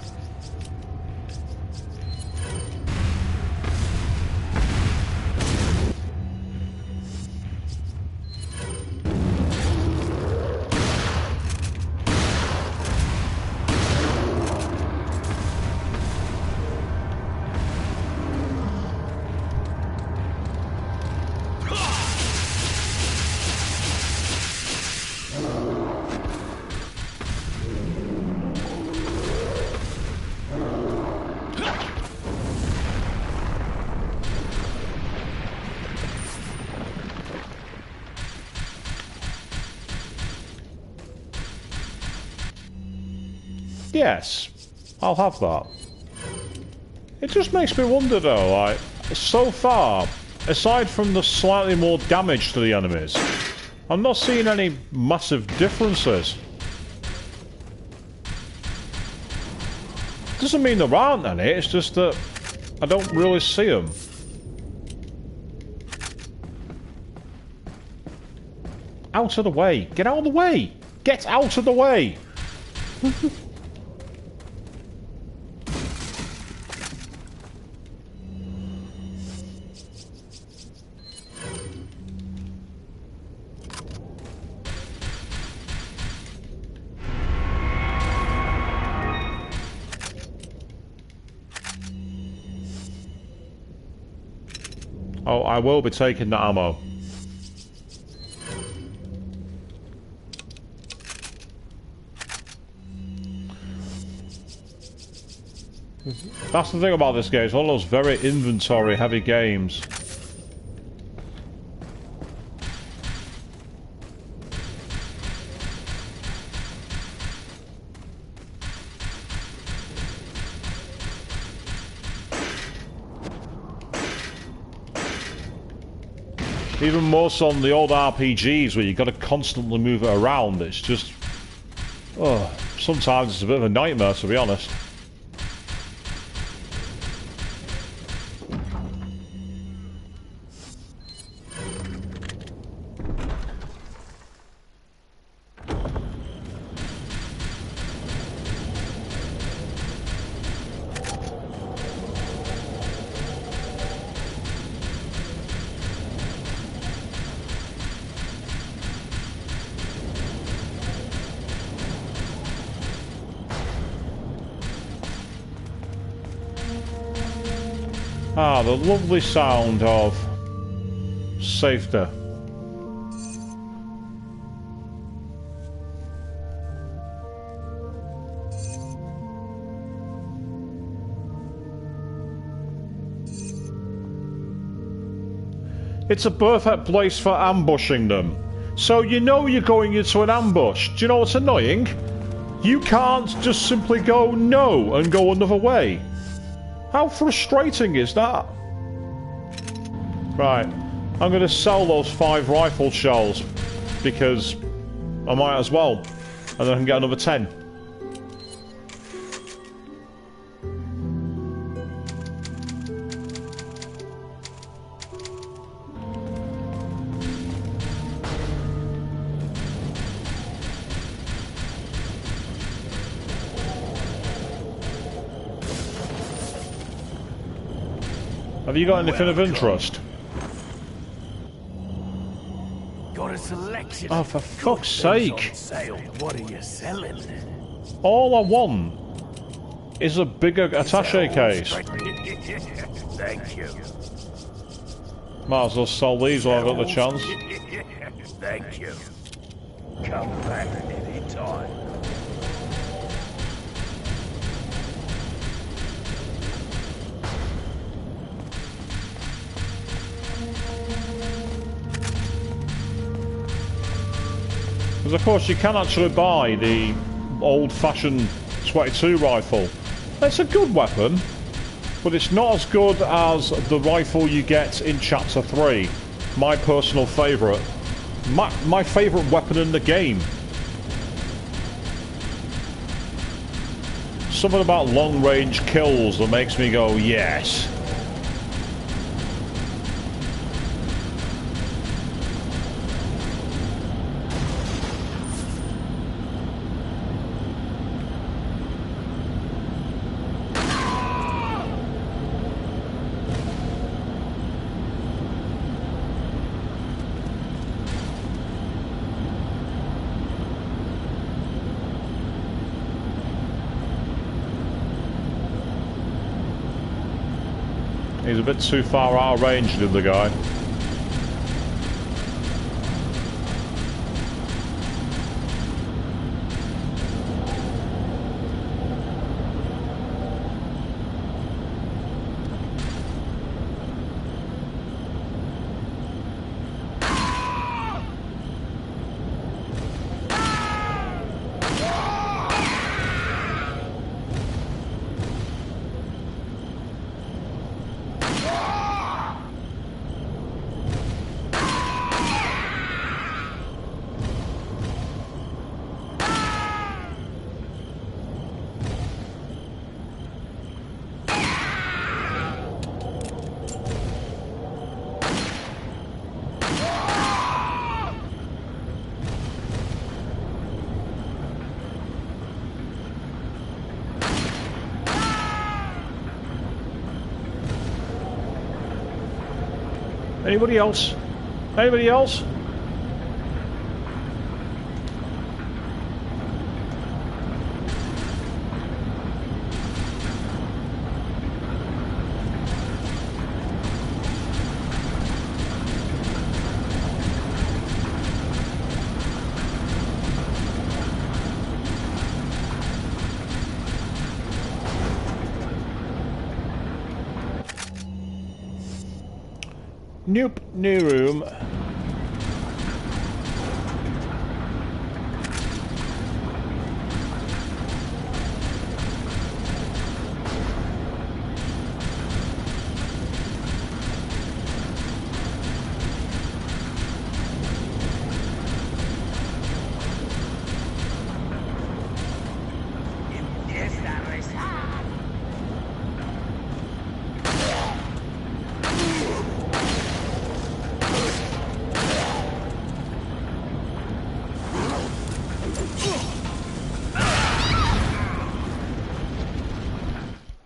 Yes, I'll have that. It just makes me wonder though, like, so far, aside from the slightly more damage to the enemies, I'm not seeing any massive differences. Doesn't mean there aren't any, it's just that I don't really see them. Out of the way! Get out of the way! Get out of the way! Oh, I will be taking the ammo. That's the thing about this game. It's one of those very inventory-heavy games. Even more so on the old RPGs where you've got to constantly move it around. It's just... oh, sometimes it's a bit of a nightmare, to be honest. Ah, the lovely sound of safety. It's a perfect place for ambushing them. So you know you're going into an ambush. Do you know what's annoying? You can't just simply go no and go another way. How frustrating is that? Right, I'm going to sell those 5 rifle shells because I might as well, and then I can get another 10. Have you got anything of interest? Got a selection. Oh, for fuck's sake. What are you selling? All I want is a bigger attaché case. Thank you. Might as well sell these while I've got the chance. Thank you. Come back any time. Because of course you can actually buy the old-fashioned 22 rifle. It's a good weapon, but it's not as good as the rifle you get in Chapter 3. My personal favourite. My favourite weapon in the game. Something about long-range kills that makes me go, yes. He's a bit too far out of range, the other guy. Anybody else? Anybody else? Nope, new room.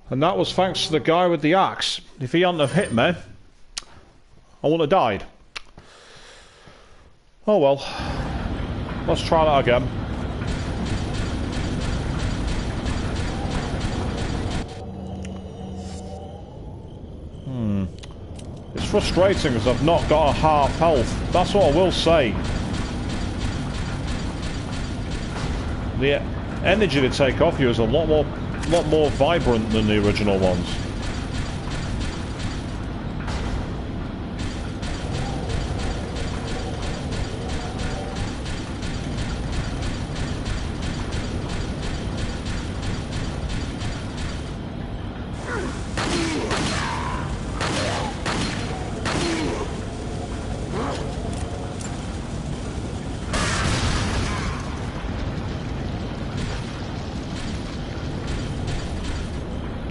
And that was thanks to the guy with the axe. If he hadn't have hit me, I wouldn't have died. Oh well. Let's try that again. It's frustrating because I've not got a half health. That's what I will say. The energy they take off you is a lot more vibrant than the original ones.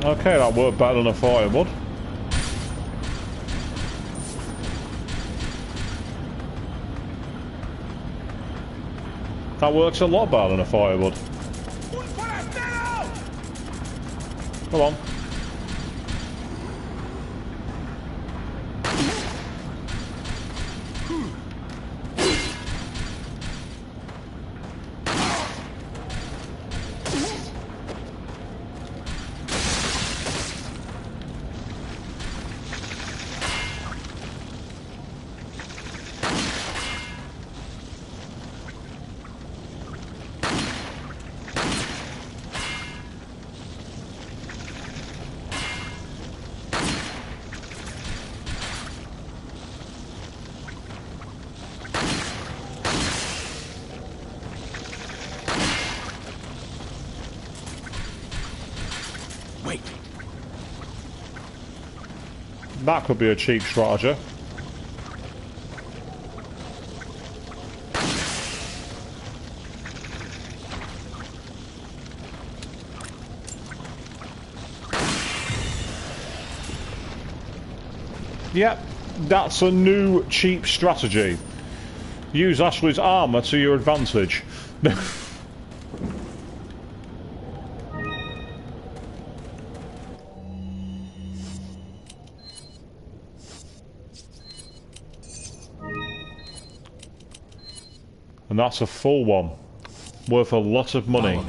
Okay, that worked better than I thought it would. That works a lot better than I thought it would. Come on. That could be a cheap strategy. Yep, that's a new cheap strategy. Use Ashley's armour to your advantage. And that's a full one. Worth a lot of money.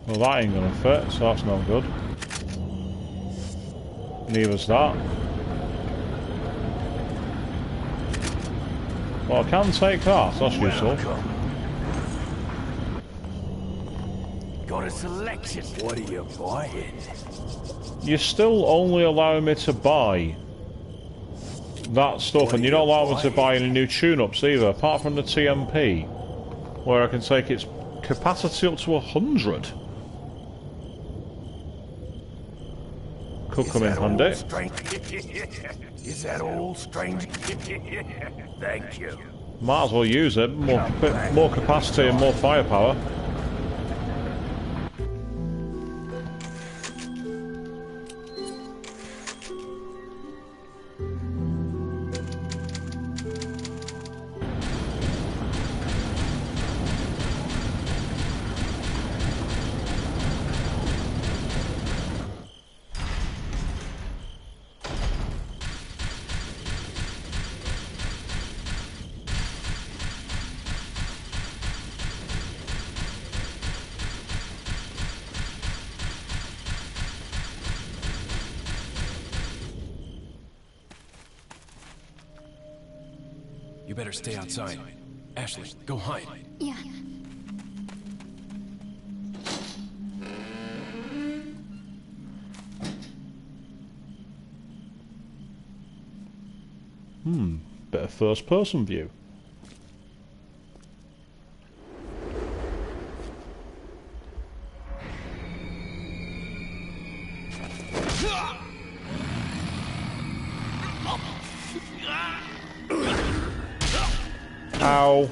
Well, that ain't gonna fit, so that's no good. Neither's that. Well, I can take that, that's useful. Got a selection. What are you buying? You're still only allowing me to buy that stuff, and you're not allowing me to buy any new tune-ups either, apart from the TMP, where I can take its capacity up to 100. Could come in handy. Is that all, strange? Thank you. Might as well use it. More capacity and more firepower. You better stay outside. Ashley, go hide. Yeah. Bit of first-person view. Ow.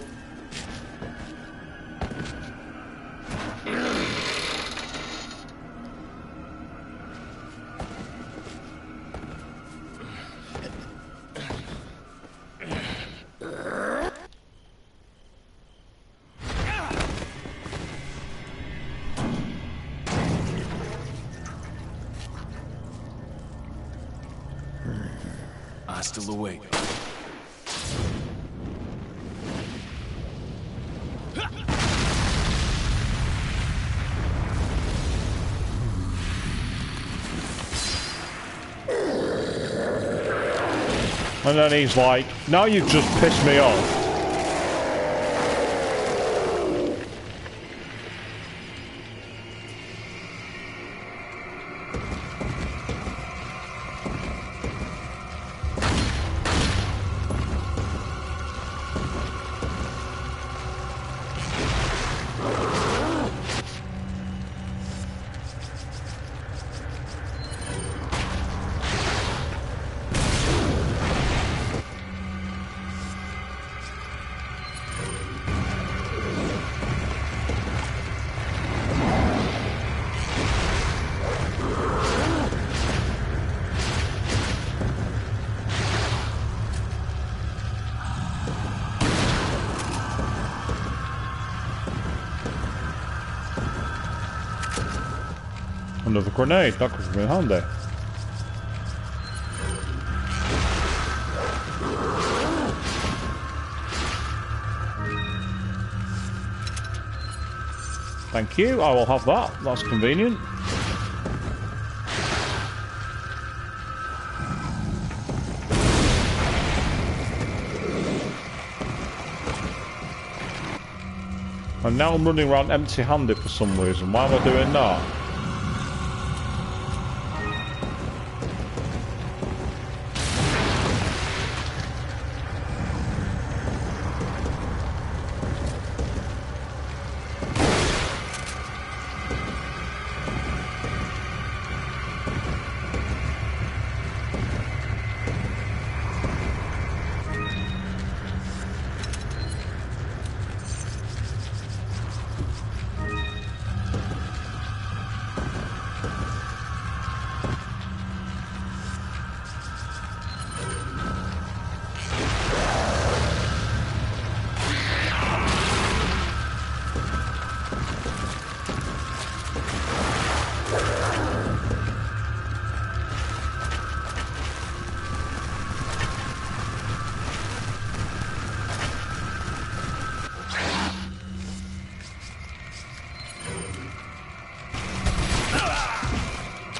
Hasta luego. And then he's like, now you've just pissed me off. Another grenade, that could be handy. Thank you, I will have that. That's convenient. And now I'm running around empty-handed for some reason. Why am I doing that?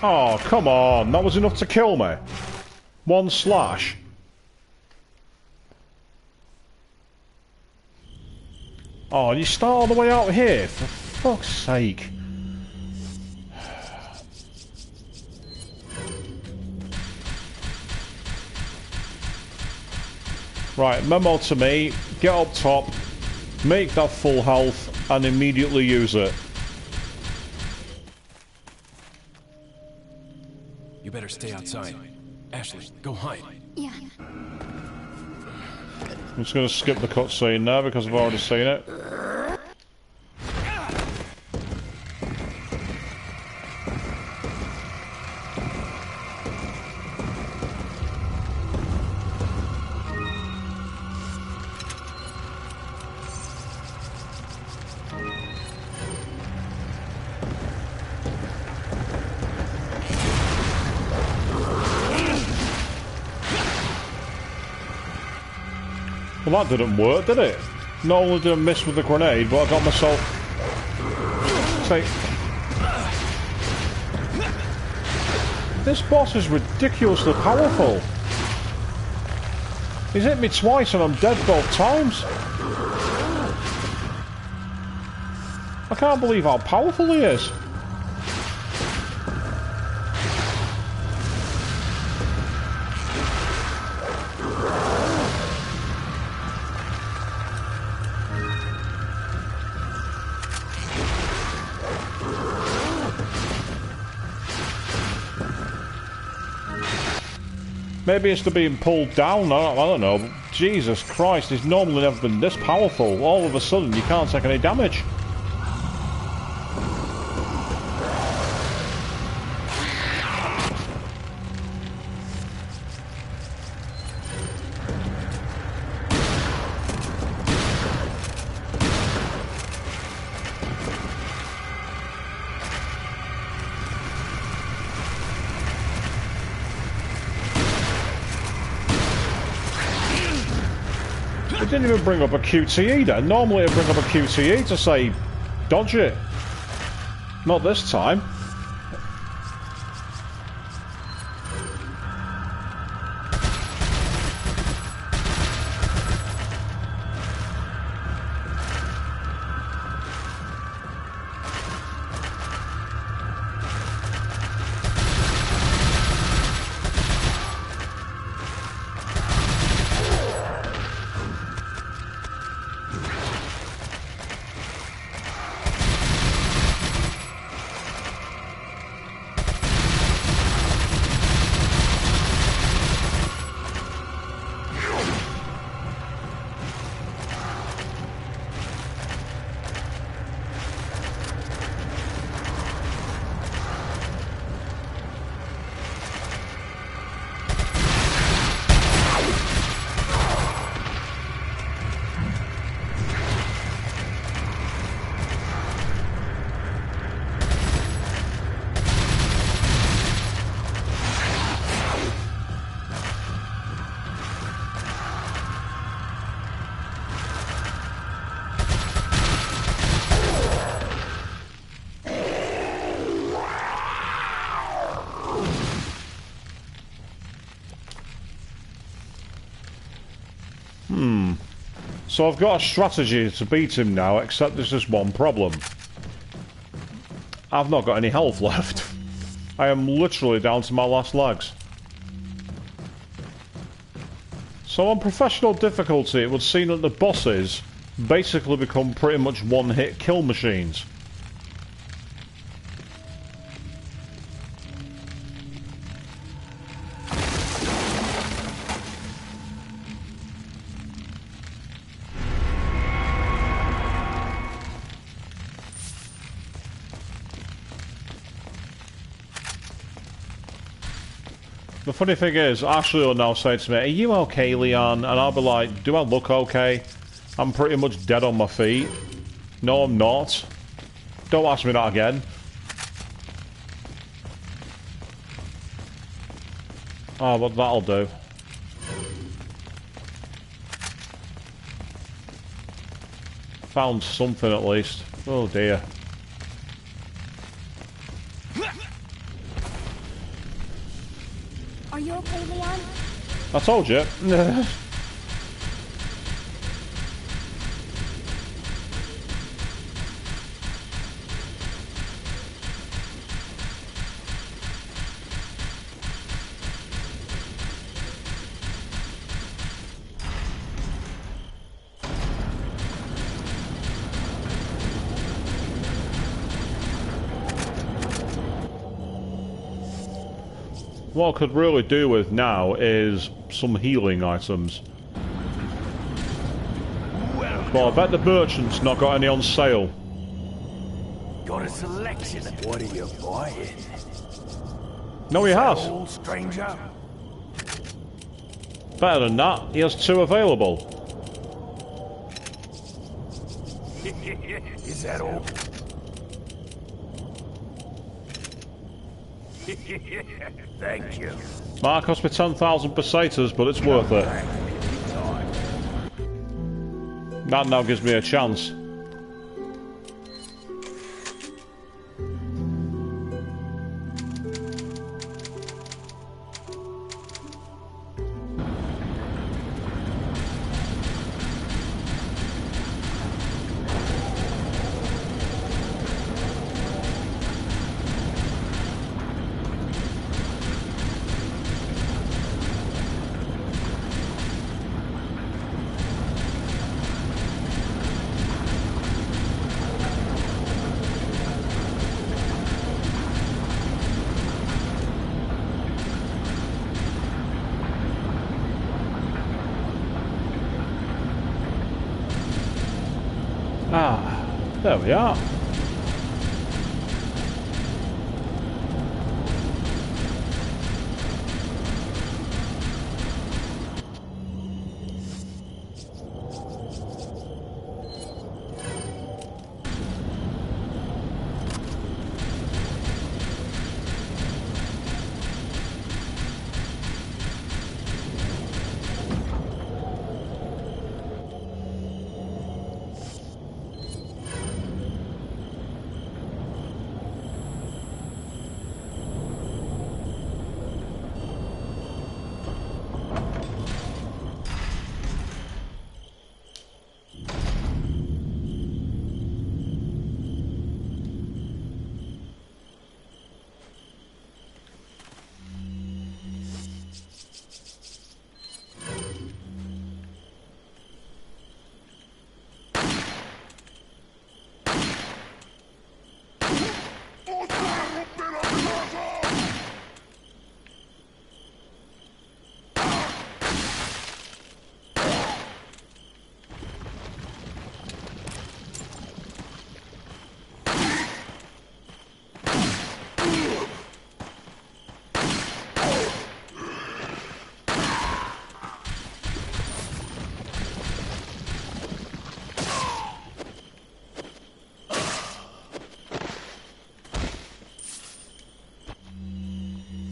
Oh, come on. That was enough to kill me. One slash. Oh, you start all the way out here? For fuck's sake. Right, memo to me. Get up top. Make that full health and immediately use it. You better stay outside. Ashley, go hide. Yeah. I'm just going to skip the cutscene now because I've already seen it. Well, that didn't work, did it? Not only did I miss with the grenade, but I got myself... Say... This boss is ridiculously powerful. He's hit me twice and I'm dead both times. I can't believe how powerful he is. Maybe it's to being pulled down, I don't know. But Jesus Christ, he's normally never been this powerful. All of a sudden, you can't take any damage. It didn't even bring up a QTE then. Normally it'd bring up a QTE to say, dodge it. Not this time. So I've got a strategy to beat him now, except there's just one problem. I've not got any health left. I am literally down to my last legs. So on professional difficulty, it would seem that the bosses basically become pretty much one-hit kill machines. The funny thing is, Ashley will now say to me, "Are you okay, Leon?" And I'll be like, "Do I look okay? I'm pretty much dead on my feet." No, I'm not. Don't ask me that again. Oh, but that'll do. Found something at least. Oh dear. Are you okay, Leon? I told you. What I could really do with now is some healing items. Well, I bet the merchant's not got any on sale. Got a selection. What are you buying? No, he has. Old stranger. Better than that, he has 2 available. Is that all? Thank you. Might cost me 10,000 pesetas, but it's worth it. That now gives me a chance. Ah, there we are.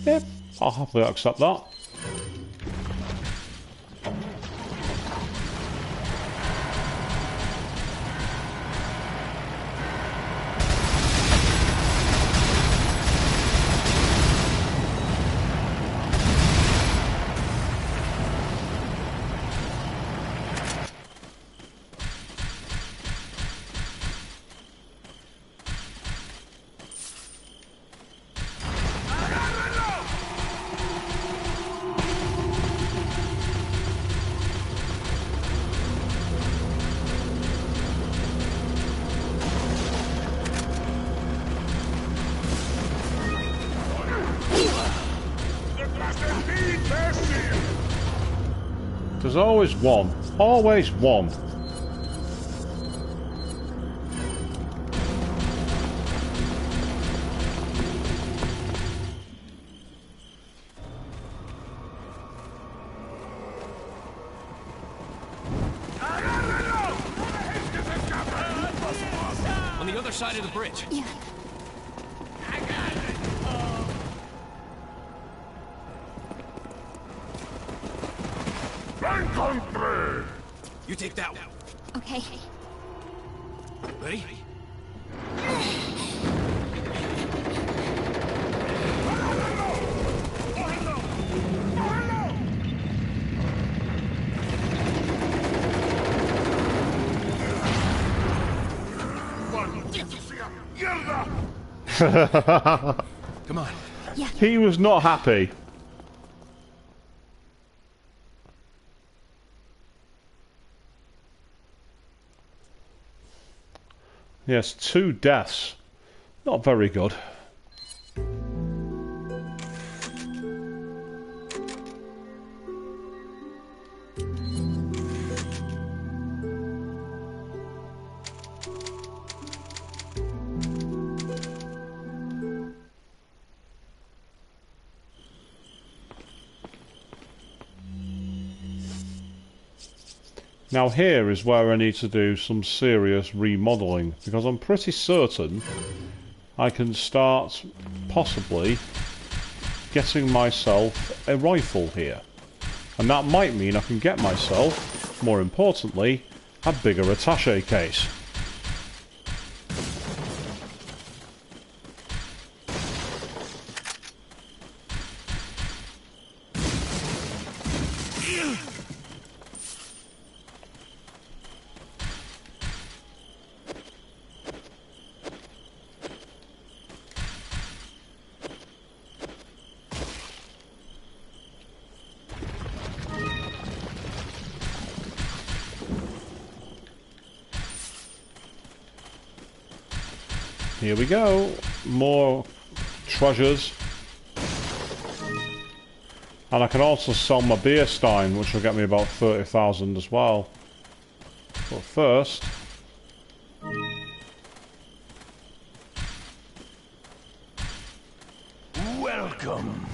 Yep, I'll happily accept that. There's always one. Always one. On the other side of the bridge. Yeah. You take that one. Okay. Ready? Come on. Yeah. He was not happy. Yes, 2 deaths. Not very good. Now here is where I need to do some serious remodelling, because I'm pretty certain I can start possibly getting myself a rifle here. And that might mean I can get myself, more importantly, a bigger attaché case. Here we go, more treasures. And I can also sell my beer stein, which will get me about 30,000 as well. But first, Welcome.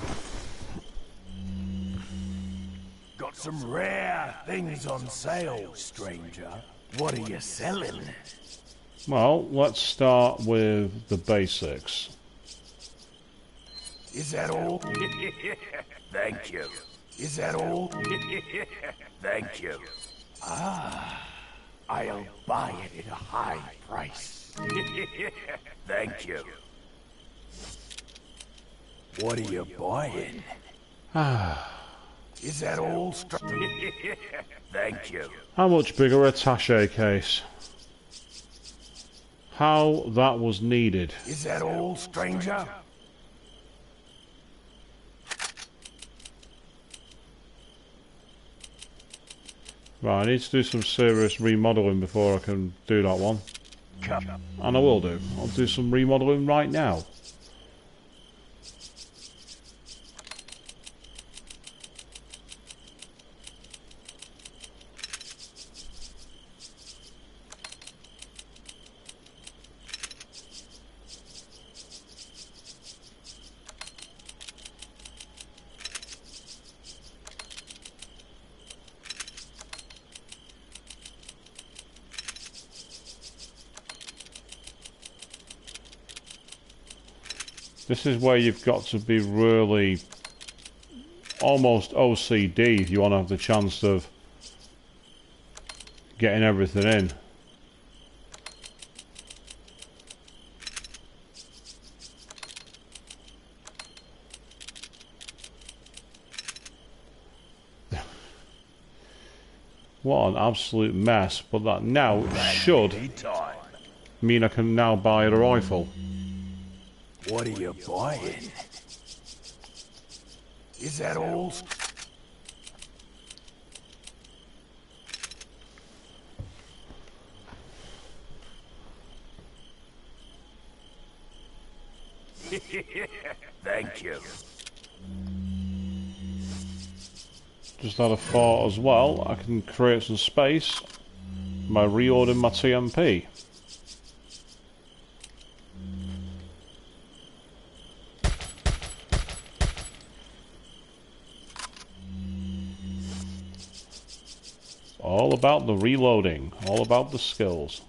Got some rare things on sale, stranger. What are you selling? Well, let's start with the basics. Is that all? Thank you. Is that all? Thank you. Ah, I'll buy it at a high price. Thank you. What are you buying? Is that all? Thank you. How much bigger attaché case? How that was needed. Is that all, stranger? Right, I need to do some serious remodeling before I can do that one. And I will do. I'll do some remodeling right now. This is where you've got to be really almost OCD if you want to have the chance of getting everything in. What an absolute mess, but that now should mean I can now buy a rifle. What are you buying? Is that all? Thank you. Just had a thought as well, I can create some space by reordering my TMP. All about the reloading, all about the skills.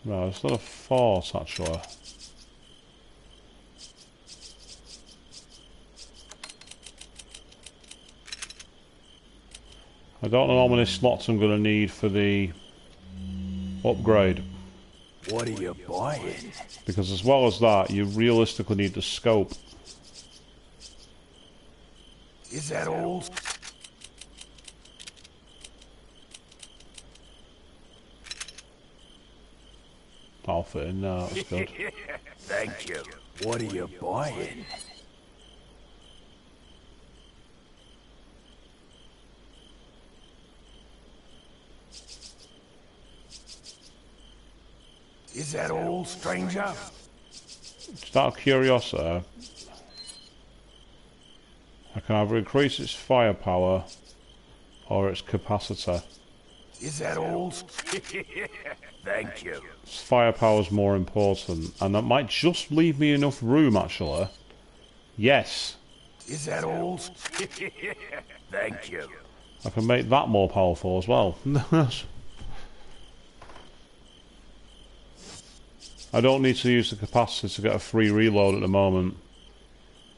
No, it's not a force actually. I don't know how many slots I'm going to need for the upgrade. What are you buying? Because as well as that, you realistically need the scope. Is that all? I'll fit in there, that's good. Thank you. What are you buying? Is that all, stranger? Just out of curiosity, I can either increase its firepower or its capacity. Is that all? Thank you. Its firepower's more important, and that might just leave me enough room actually. Yes. Is that all? Thank you. I can make that more powerful as well. I don't need to use the capacity to get a free reload at the moment.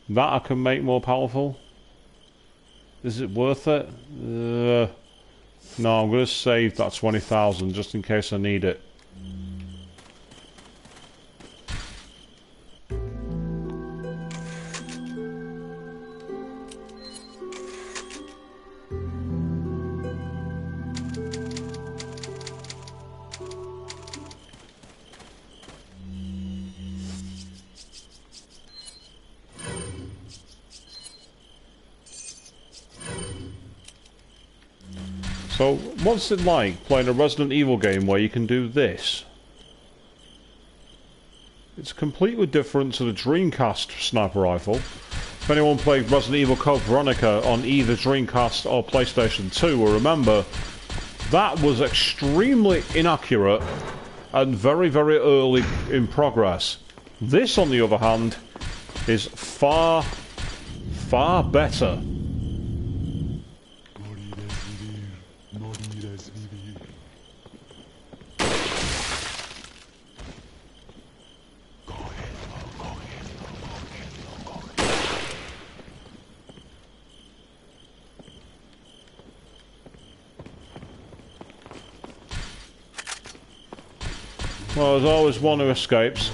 That I can make more powerful. Is it worth it? No, I'm going to save that 20,000 just in case I need it. So, what's it like playing a Resident Evil game where you can do this? It's completely different to the Dreamcast sniper rifle. If anyone played Resident Evil Code Veronica on either Dreamcast or PlayStation 2 will remember, that was extremely inaccurate and very, very early in progress. This, on the other hand, is far, far better. Well, there's always one who escapes.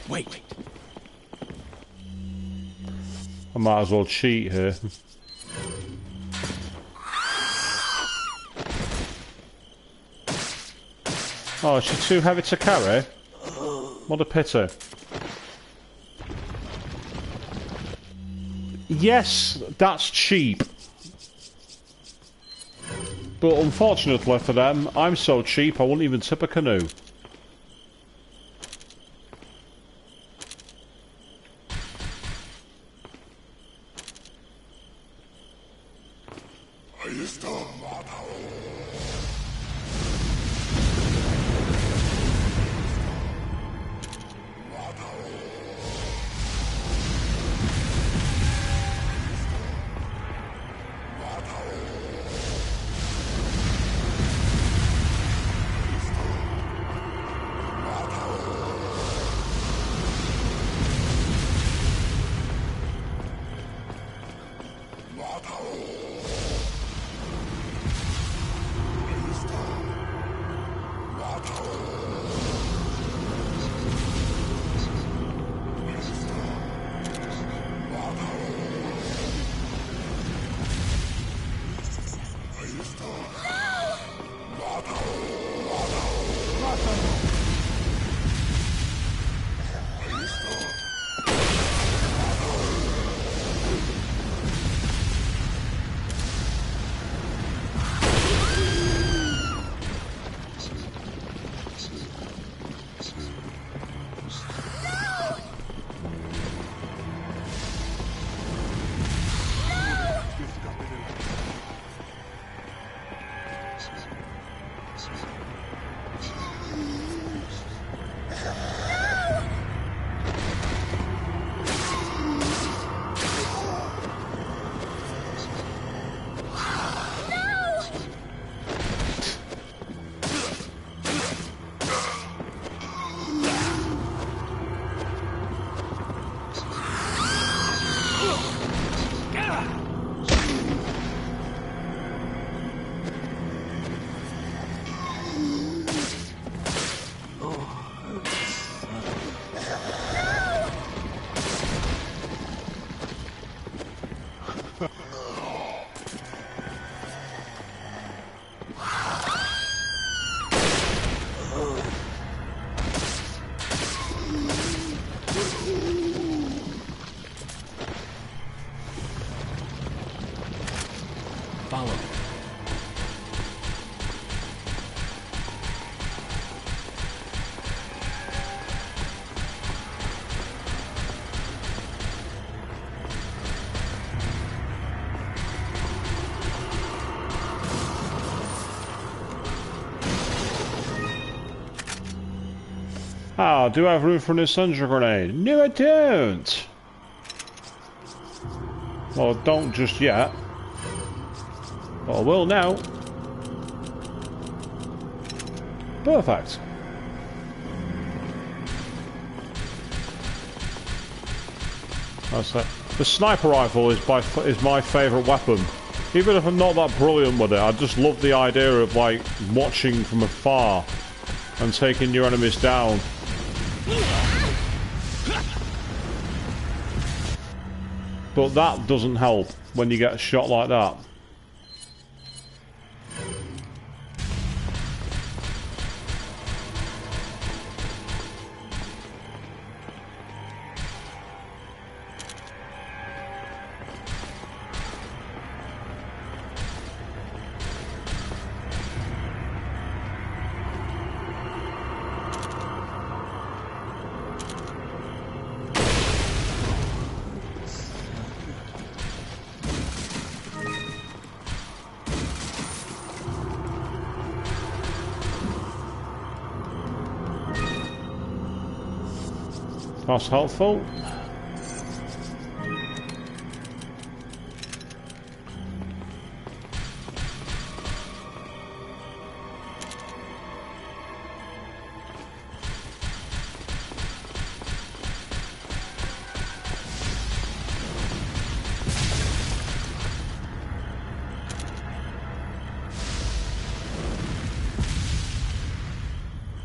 Wait. I might as well cheat here. Oh, is she too heavy to carry? What a pity. Yes, that's cheap. But unfortunately for them, I'm so cheap I wouldn't even tip a canoe. Follow me. Ah, do I have room for an incendiary grenade? No, I don't! Well, don't just yet. But I will now. Perfect. That's it. The sniper rifle is my favourite weapon. Even if I'm not that brilliant with it, I just love the idea of like watching from afar and taking your enemies down. But that doesn't help when you get a shot like that. That's helpful.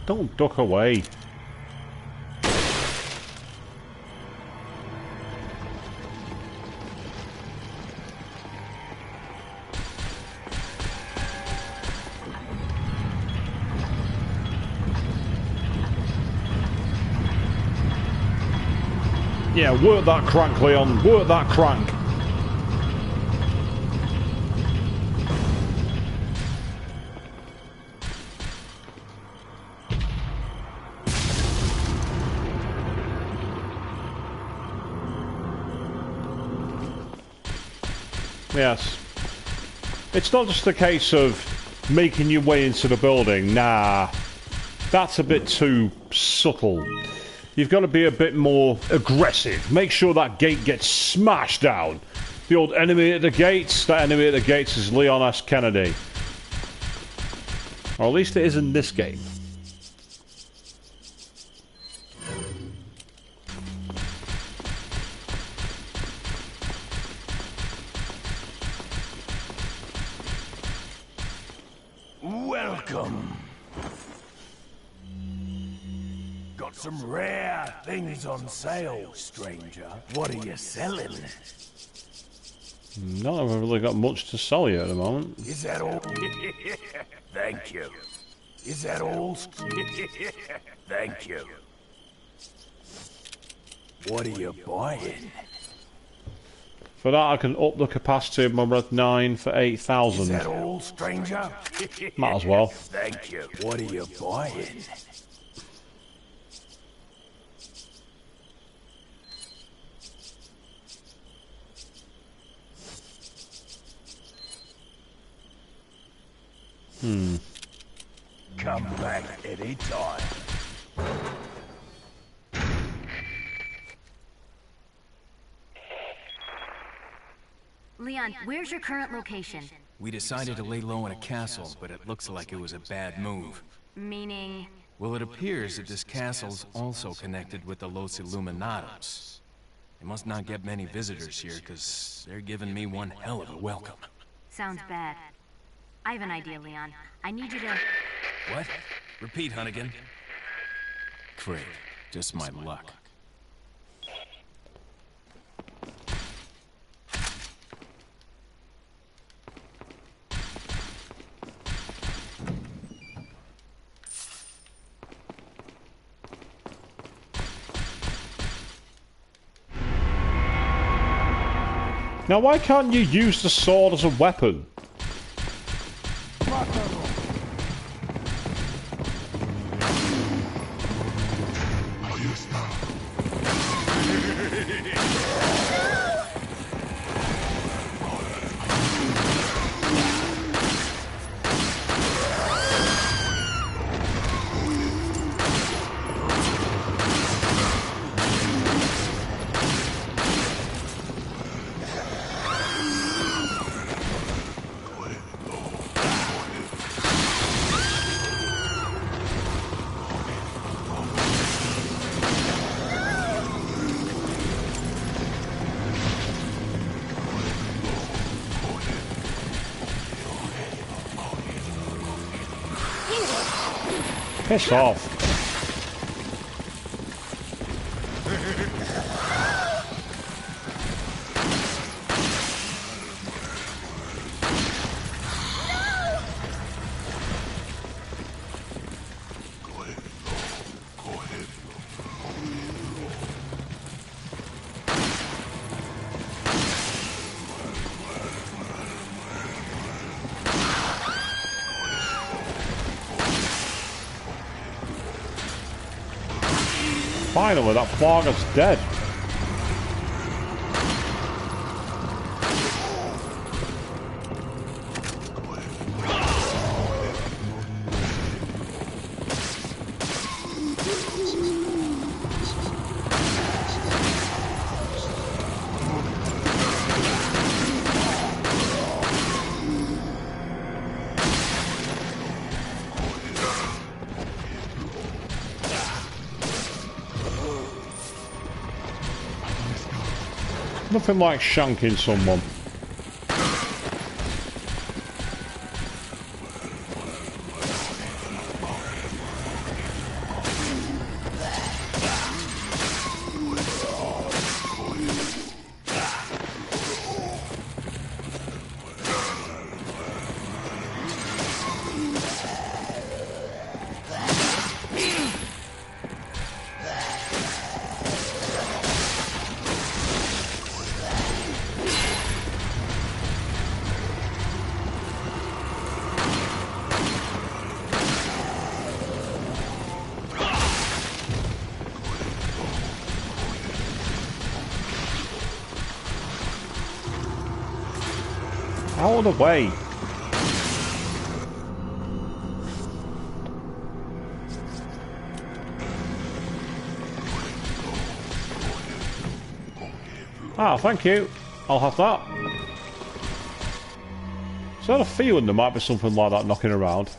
Don't duck away. Yeah, work that crank, Leon. Work that crank. Yes. It's not just a case of making your way into the building. Nah. That's a bit too subtle. You've got to be a bit more aggressive. Make sure that gate gets smashed down. The old enemy at the gates. That enemy at the gates is Leon S. Kennedy. Or at least it is in this game. Welcome. Got some rare things on sale, stranger. What are you selling? No, I've really got much to sell you at the moment. Is that all? Thank you. Is that all? Thank you. What are you buying? For that, I can up the capacity of my Red 9 for 8,000. Is that all, stranger? Might as well. Thank you. What are you buying? Come back any time. Leon, where's your current location? We decided to lay low in a castle, but it looks like it was a bad move. Meaning... Well, it appears that this castle's also connected with the Los Illuminados. They must not get many visitors here, because they're giving me one hell of a welcome. Sounds bad. I have an idea, Leon. I need you to... What? Repeat, Hunnigan. Great. Just my luck. Now, why can't you use the sword as a weapon? Piss off. Finally, that Plaga's dead. Nothing like shanking someone. Out of the way. Ah, thank you. I'll have that. So I had a feeling there might be something like that knocking around.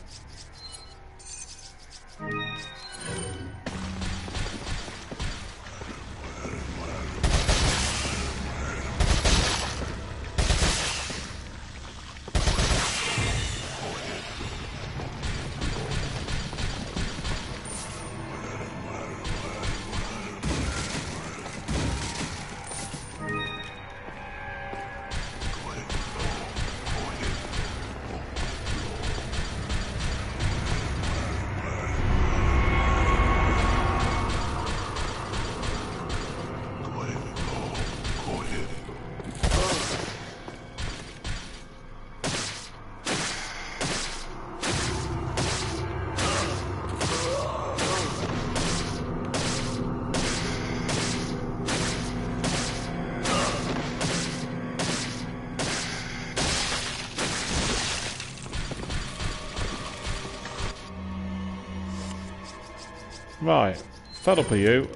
Right, fed up of you.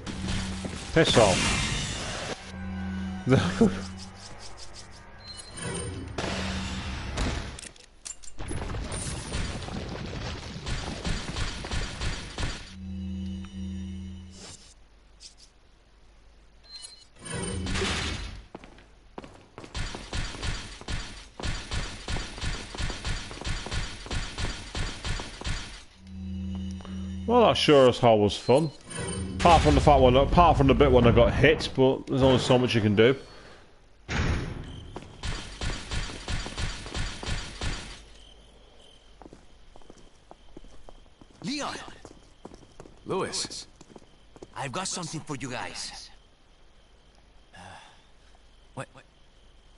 Piss off. Well, that sure as hell was fun. Apart from the fact when, apart from the bit when I got hit, but there's only so much you can do. Leon! Louis. I've got something for you guys. What?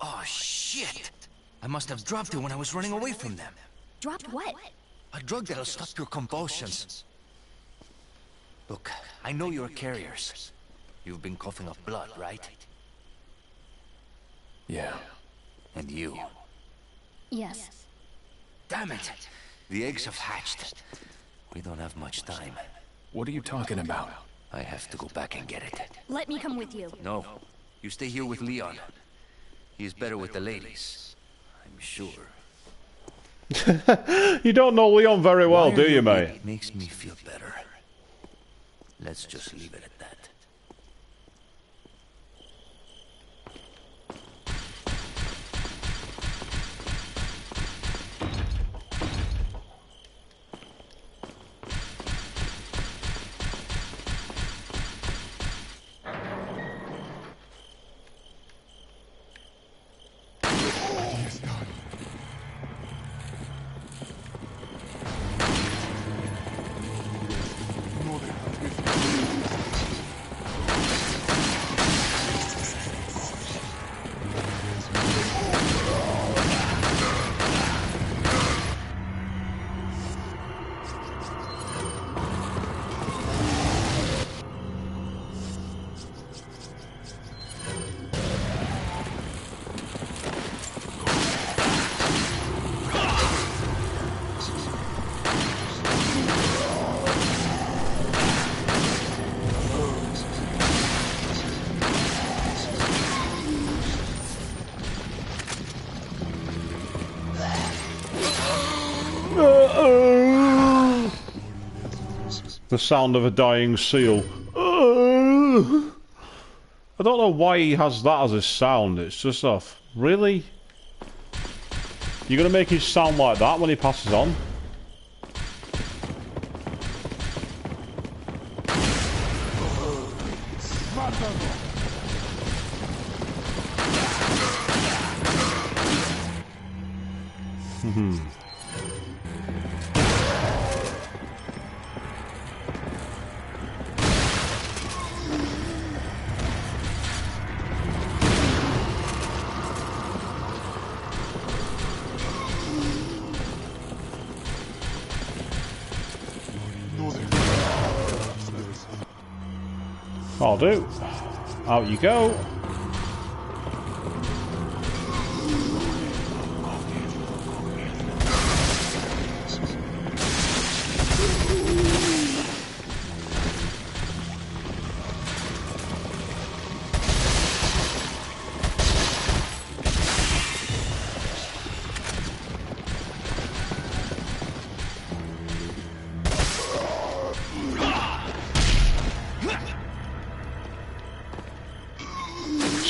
Oh, shit! I must have dropped it when I was running away from them. Dropped what? A drug that'll stop your convulsions. Look, I know you're carriers. You've been coughing up blood, right? Yeah. And you? Yes. Damn it! The eggs have hatched. We don't have much time. What are you talking about? I have to go back and get it. Let me come with you. No. You stay here with Leon. He's better with the ladies. I'm sure. You don't know Leon very well, do you, mate? It makes me feel better. Let's just leave it at that. The sound of a dying seal. I don't know why he has that as his sound. It's just off. Really? You're gonna make him sound like that when he passes on? I'll do. Out you go.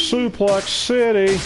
Suplex City.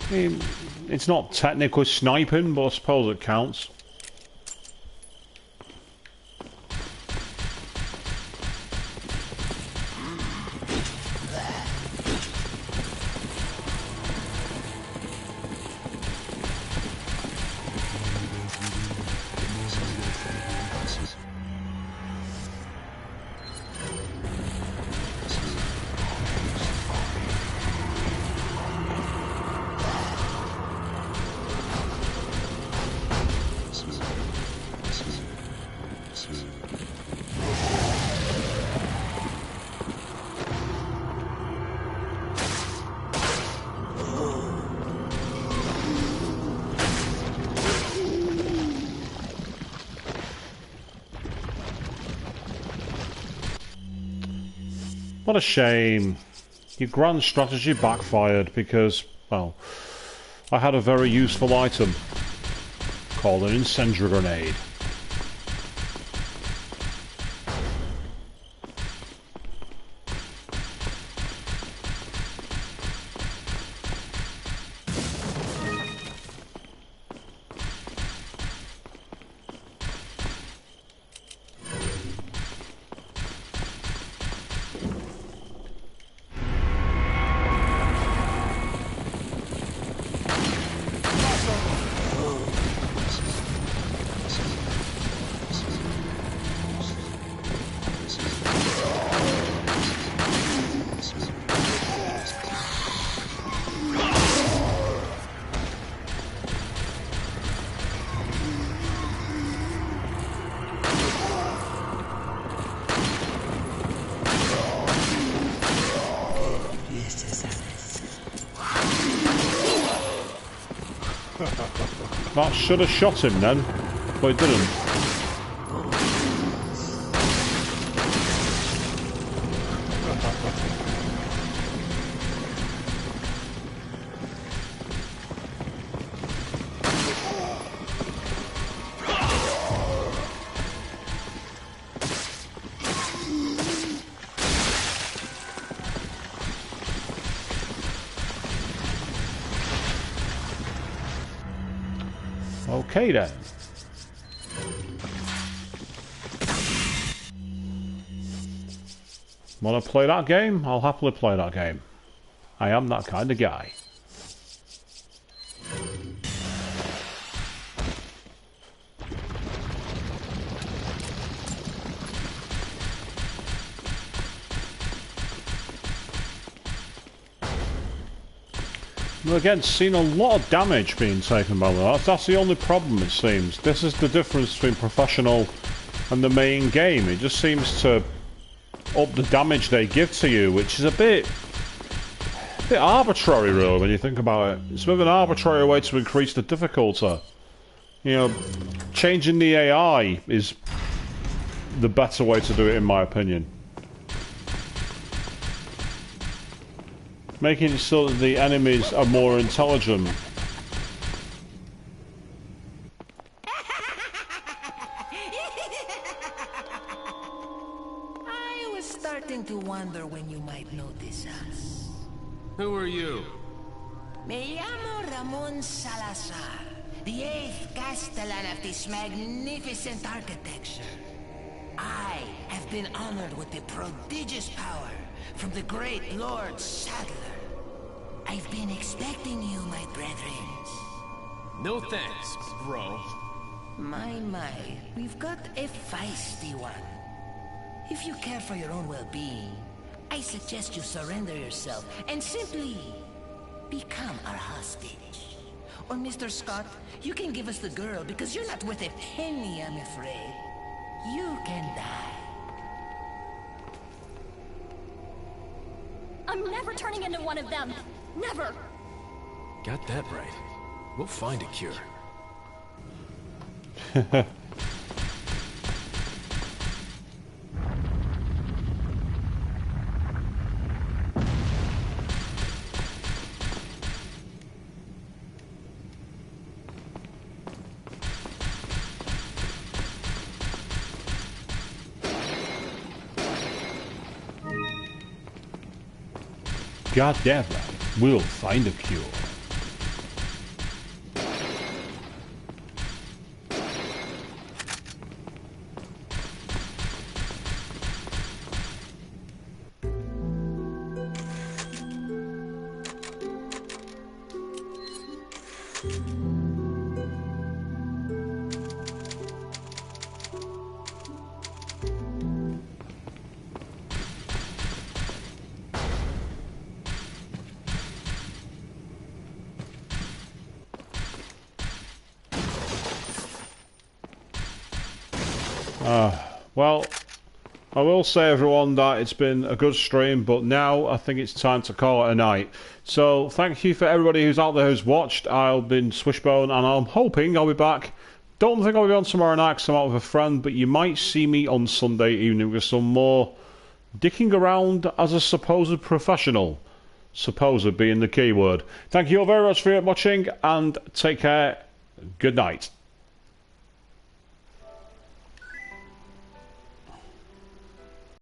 I mean, it's not technically sniping, but I suppose it counts. What a shame. Your grand strategy backfired because, well, I had a very useful item called an incendiary grenade. That should have shot him then, but it didn't. Okay then. Want to play that game? I'll happily play that game. I am that kind of guy. Well, again, seen a lot of damage being taken by that. That's the only problem, it seems. This is the difference between professional and the main game. It just seems to up the damage they give to you, which is a bit arbitrary, really, when you think about it. It's a bit of an arbitrary way to increase the difficulty. You know, changing the AI is the better way to do it, in my opinion. Making it so that the enemies are more intelligent. I was starting to wonder when you might notice us. Who are you? Me llamo Ramon Salazar, the 8th Castellan of this magnificent architecture. I have been honored with the prodigious power from the great Lord Saddler. I've been expecting you, my brethren. No thanks, bro. My, we've got a feisty one. If you care for your own well-being, I suggest you surrender yourself and simply become our hostage. Or Mr. Scott, you can give us the girl because you're not worth a penny, I'm afraid. You can die. I'm never turning into one of them. Never. Got that right. We'll find a cure. God damn right, we'll find a cure. Well, I will say, everyone, that it's been a good stream, but now I think it's time to call it a night. So, thank you for everybody who's out there who's watched. I've been Sswishbone, and I'm hoping I'll be back. Don't think I'll be on tomorrow night because I'm out with a friend, but you might see me on Sunday evening with some more dicking around as a supposed professional. Supposed being the key word. Thank you all very much for watching, and take care. Good night.